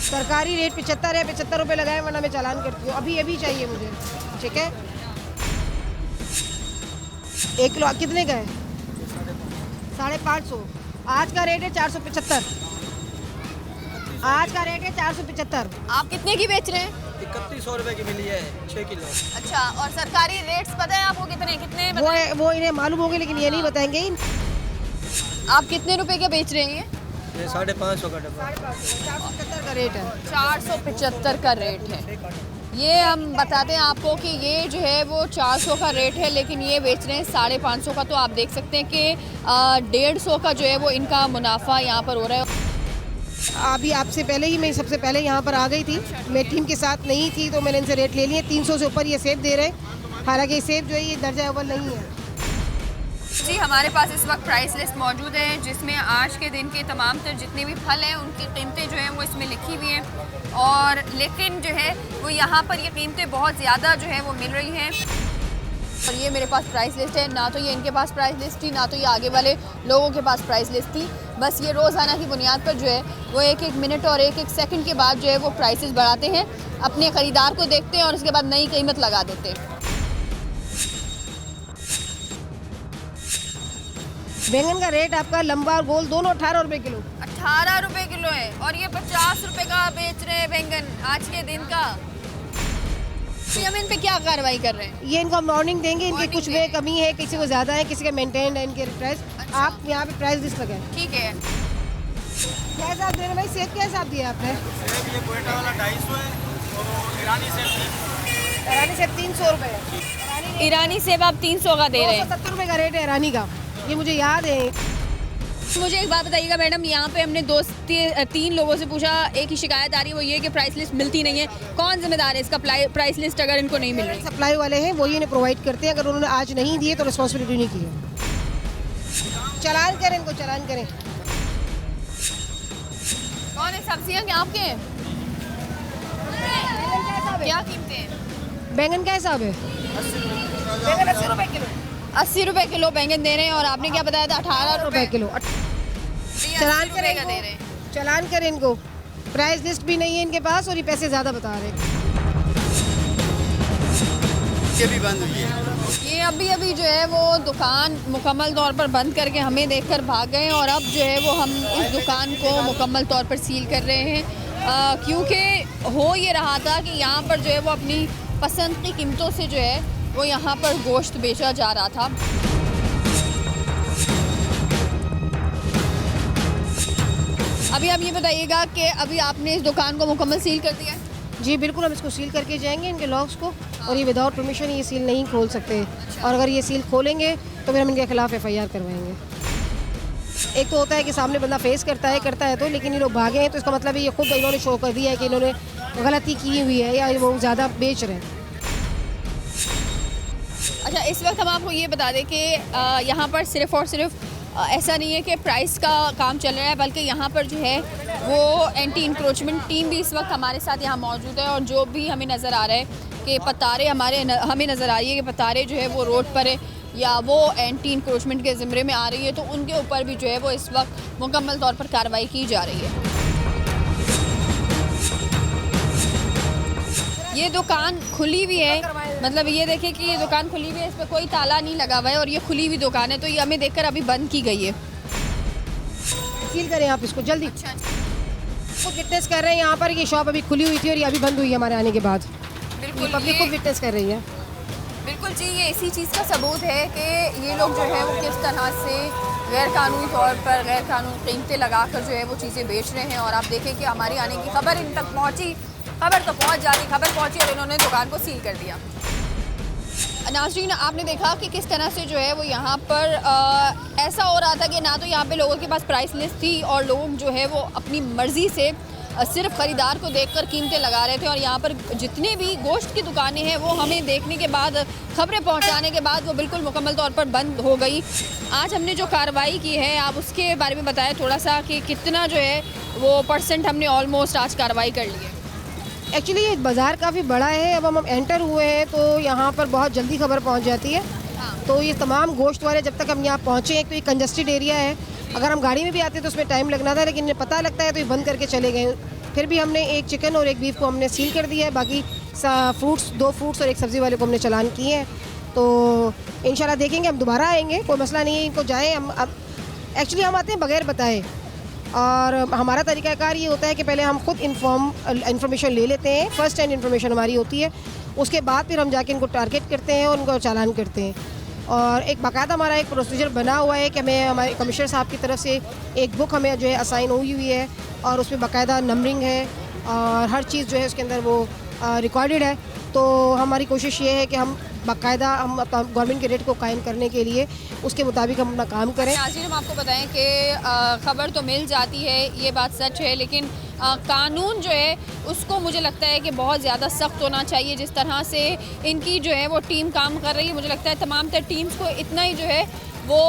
सरकारी रेट 75 है, 75 रुपये लगाए, वरना मैं चालान करती हूँ। अभी चाहिए मुझे, ठीक है? 1 किलो कितने का है? 550। आज का रेट है 475। आज का रेट है 475। आप कितने की बेच रहे हैं? 3100 रुपए की मिली है 6 किलो। अच्छा, और सरकारी रेट्स पता है आपको कितने बताएं? वो इन्हें मालूम होंगे, लेकिन ये नहीं बताएंगे। आप कितने रुपए का बेच रहे हैं? ये 550 का डब्बा। 475 का रेट है। 475 का रेट है। ये हम बताते हैं आपको कि ये जो है वो 400 का रेट है, लेकिन ये बेच रहे हैं 550 का। तो आप देख सकते हैं कि 150 का जो है वो इनका मुनाफा यहाँ पर हो रहा है। अभी आपसे पहले ही मैं सबसे पहले यहाँ पर आ गई थी, मैं टीम के साथ नहीं थी, तो मैंने इनसे रेट ले लिए। 300 से ऊपर ये सेब दे रहे हैं, हालांकि ये सेब जो है ये दर्जा अव्वल नहीं है। जी, हमारे पास इस वक्त प्राइस लिस्ट मौजूद है जिसमें आज के दिन के तमाम तर जितने भी फल हैं उनकी कीमतें जो हैं वो इसमें लिखी हुई हैं, और लेकिन जो है वो यहाँ पर ये कीमतें बहुत ज़्यादा जो है वो मिल रही हैं। और ये मेरे पास प्राइस लिस्ट है, ना तो ये इनके पास प्राइस लिस्ट थी, ना तो ये आगे वाले लोगों के पास प्राइस लिस्ट थी। बस ये रोज़ाना की बुनियाद पर जो है वो एक मिनट और एक सेकंड के बाद जो है वो प्राइसेस बढ़ाते हैं, अपने ख़रीदार को देखते हैं और उसके बाद नई कीमत लगा देते हैं। बैंगन का रेट आपका लंबा और गोल दोनों 18 रुपये किलो। 18 रुपये किलो है, और ये 50 रुपये का बेच रहे हैं बैंगन आज के दिन का। तो हम इन पे क्या कार्रवाई कर रहे हैं? ये इनको हम वार्निंग देंगे, इनके कुछ में कमी है, किसी को ज़्यादा है, किसी का मेंटेन्ड है इनके प्राइस। अच्छा। आप यहाँ पे प्राइस लिस्ट लगाएं। ठीक है। क्या हिसाब दे रहे भाई? सेब क्या हिसाब दिया आपने? ये कोयटा वाला 250 है और ईरानी सेब 300 रुपये है। ईरानी सेब आप 300 का दे रहे हैं? 270 रुपये का रेट है ईरानी का, ये मुझे याद है। मुझे एक बात बताइएगा मैडम, यहाँ पे हमने 2-3 लोगों से पूछा, एक ही शिकायत आ रही है, वो ये कि प्राइस लिस्ट मिलती नहीं है। कौन जिम्मेदार है इसका प्राइस लिस्ट अगर इनको नहीं मिल रही? सप्लाई वाले हैं, वही इन्हें प्रोवाइड करते हैं। अगर उन्होंने आज नहीं दिए तो रिस्पॉन्सिबिलिटी नहीं की है। चालान करें इनको, चालान करें। कौन है? सब्जियाँ क्या आपके हैं? क्या कीमतें हैं? बैंगन का हिसाब है? 80 रुपये किलो। 80 रुपये किलो बैंगन दे रहे हैं, और आपने क्या बताया था? 18 रुपये किलो। चालान करें इनको, दे रहे हैं। चालान करें इनको। प्राइस लिस्ट भी नहीं है इनके पास और ये पैसे ज़्यादा बता रहे हैं। ये भी बंद हुई है। ये अभी जो है वो दुकान मुकम्मल तौर पर बंद करके हमें देखकर भाग गए, और अब जो है वो हम इस दुकान को मुकम्मल तौर पर सील कर रहे हैं, क्योंकि हो ये रहा था कि यहाँ पर जो है वो अपनी पसंद की कीमतों से जो है वो यहाँ पर गोश्त बेचा जा रहा था। अभी आप ये बताइएगा कि अभी आपने इस दुकान को मुकम्मल सील कर दिया है? जी बिल्कुल, हम इसको सील करके जाएंगे, इनके लॉक्स को, और ये विदाउट परमिशन ये सील नहीं खोल सकते। और अगर ये सील खोलेंगे तो फिर हम इनके खिलाफ FIR करवाएंगे। एक तो होता है कि सामने बंदा फेस करता है तो, लेकिन ये लोग भागे हैं तो इसका मतलब है ये खुद इन्होंने शो कर दिया है कि इन्होंने गलती की हुई है या वो ज़्यादा बेच रहे हैं। अच्छा, इस वक्त हम आपको ये बता दें कि यहाँ पर सिर्फ़ और सिर्फ ऐसा नहीं है कि प्राइस का काम चल रहा है, बल्कि यहाँ पर जो है वो एंटी इंक्रोचमेंट टीम भी इस वक्त हमारे साथ यहाँ मौजूद है। और जो भी हमें नज़र आ रहा है कि पतारे हमें नज़र आ रही है कि पतारे जो है वो रोड पर है या वो एंटी इंक्रोचमेंट के ज़िम्मे में आ रही है, तो उनके ऊपर भी जो है वो इस वक्त मुकम्मल तौर पर कार्रवाई की जा रही है। ये दुकान खुली हुई है, मतलब ये देखें कि ये दुकान खुली हुई है, इस पर कोई ताला नहीं लगा हुआ है और ये खुली हुई दुकान है, तो ये हमें देखकर अभी बंद की गई है। सील करें आप इसको जल्दी। खुद विटनेस कर रहे हैं यहाँ पर, ये शॉप अभी खुली हुई थी और ये अभी बंद हुई है हमारे आने के बाद। बिल्कुल, पब्लिक खुद विटनेस कर रही है। बिल्कुल जी, ये इसी चीज़ का सबूत है कि ये लोग जो है वो किस तरह से गैर कानूनी तौर पर गैर कानूनी कीमतें लगा कर जो है वो चीज़ें बेच रहे हैं। और आप देखें कि हमारी आने की खबर इन तक पहुँची, खबर तो पहुँच जाती, खबर पहुँची और इन्होंने दुकान को सील कर दिया। नाज़रीन, आपने देखा कि किस तरह से जो है वो यहाँ पर ऐसा हो रहा था कि ना तो यहाँ पे लोगों के पास प्राइस लिस्ट थी और लोग जो है वो अपनी मर्ज़ी से सिर्फ ख़रीदार को देखकर कीमतें लगा रहे थे। और यहाँ पर जितने भी गोश्त की दुकानें हैं वो हमें देखने के बाद, खबरें पहुँचाने के बाद वो बिल्कुल मुकम्मल तौर पर बंद हो गई। आज हमने जो कार्रवाई की है आप उसके बारे में बताएं थोड़ा सा कि कितना जो है वो % हमने ऑलमोस्ट आज कार्रवाई कर ली है। एक्चुअली ये बाज़ार काफ़ी बड़ा है, अब हम एंटर हुए हैं तो यहाँ पर बहुत जल्दी खबर पहुँच जाती है। तो ये तमाम गोश्त वाले जब तक हम यहाँ पहुँचे, एक तो ये कंजस्टेड एरिया है, अगर हम गाड़ी में भी आते तो उसमें टाइम लगना था, लेकिन इन्हें पता लगता है तो ये बंद करके चले गए। फिर भी हमने एक चिकन और एक बीफ को हमने सील कर दिया है, बाकी फ्रूट्स, 2 फ्रूट्स और एक सब्ज़ी वाले को हमने चालान किए हैं। तो इंशाल्लाह देखेंगे, हम दोबारा आएंगे, कोई मसला नहीं है, इनको जाएँ। हम अब एक्चुअली हम आते हैं बगैर बताए और हमारा तरीक़ाकार ये होता है कि पहले हम खुद इन्फॉर्मेशन ले लेते हैं, फ़र्स्ट हैंड इन्फॉर्मेशन हमारी होती है, उसके बाद फिर हम जाके इनको टारगेट करते हैं और उनको चालान करते हैं। और एक बाकायदा हमारा एक प्रोसीजर बना हुआ है कि हमें हमारे कमिश्नर साहब की तरफ से एक बुक हमें जो है असाइन हुई है और उसमें बाकायदा नंबरिंग है और हर चीज़ जो है उसके अंदर वो रिकॉर्डेड है। तो हमारी कोशिश ये है कि हम बाकायदा हम गवर्नमेंट के रेट को कायम करने के लिए उसके मुताबिक हम अपना काम करें। नाज़रीन, हम आपको बताएं कि ख़बर तो मिल जाती है, ये बात सच है, लेकिन कानून जो है उसको मुझे लगता है कि बहुत ज़्यादा सख्त होना चाहिए। जिस तरह से इनकी जो है वो टीम काम कर रही है, मुझे लगता है तमाम तर टीम्स को इतना ही जो है वो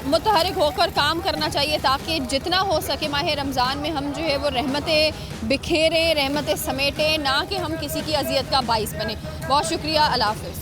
मुतहरिक होकर काम करना चाहिए ताकि जितना हो सके माह रमज़ान में हम जो है वो रहमतें बिखेरें, रहमतें समेटें, ना कि हम किसी की अजियत का बाइस बने। बहुत शुक्रिया, अल्लाह हाफ़िज़।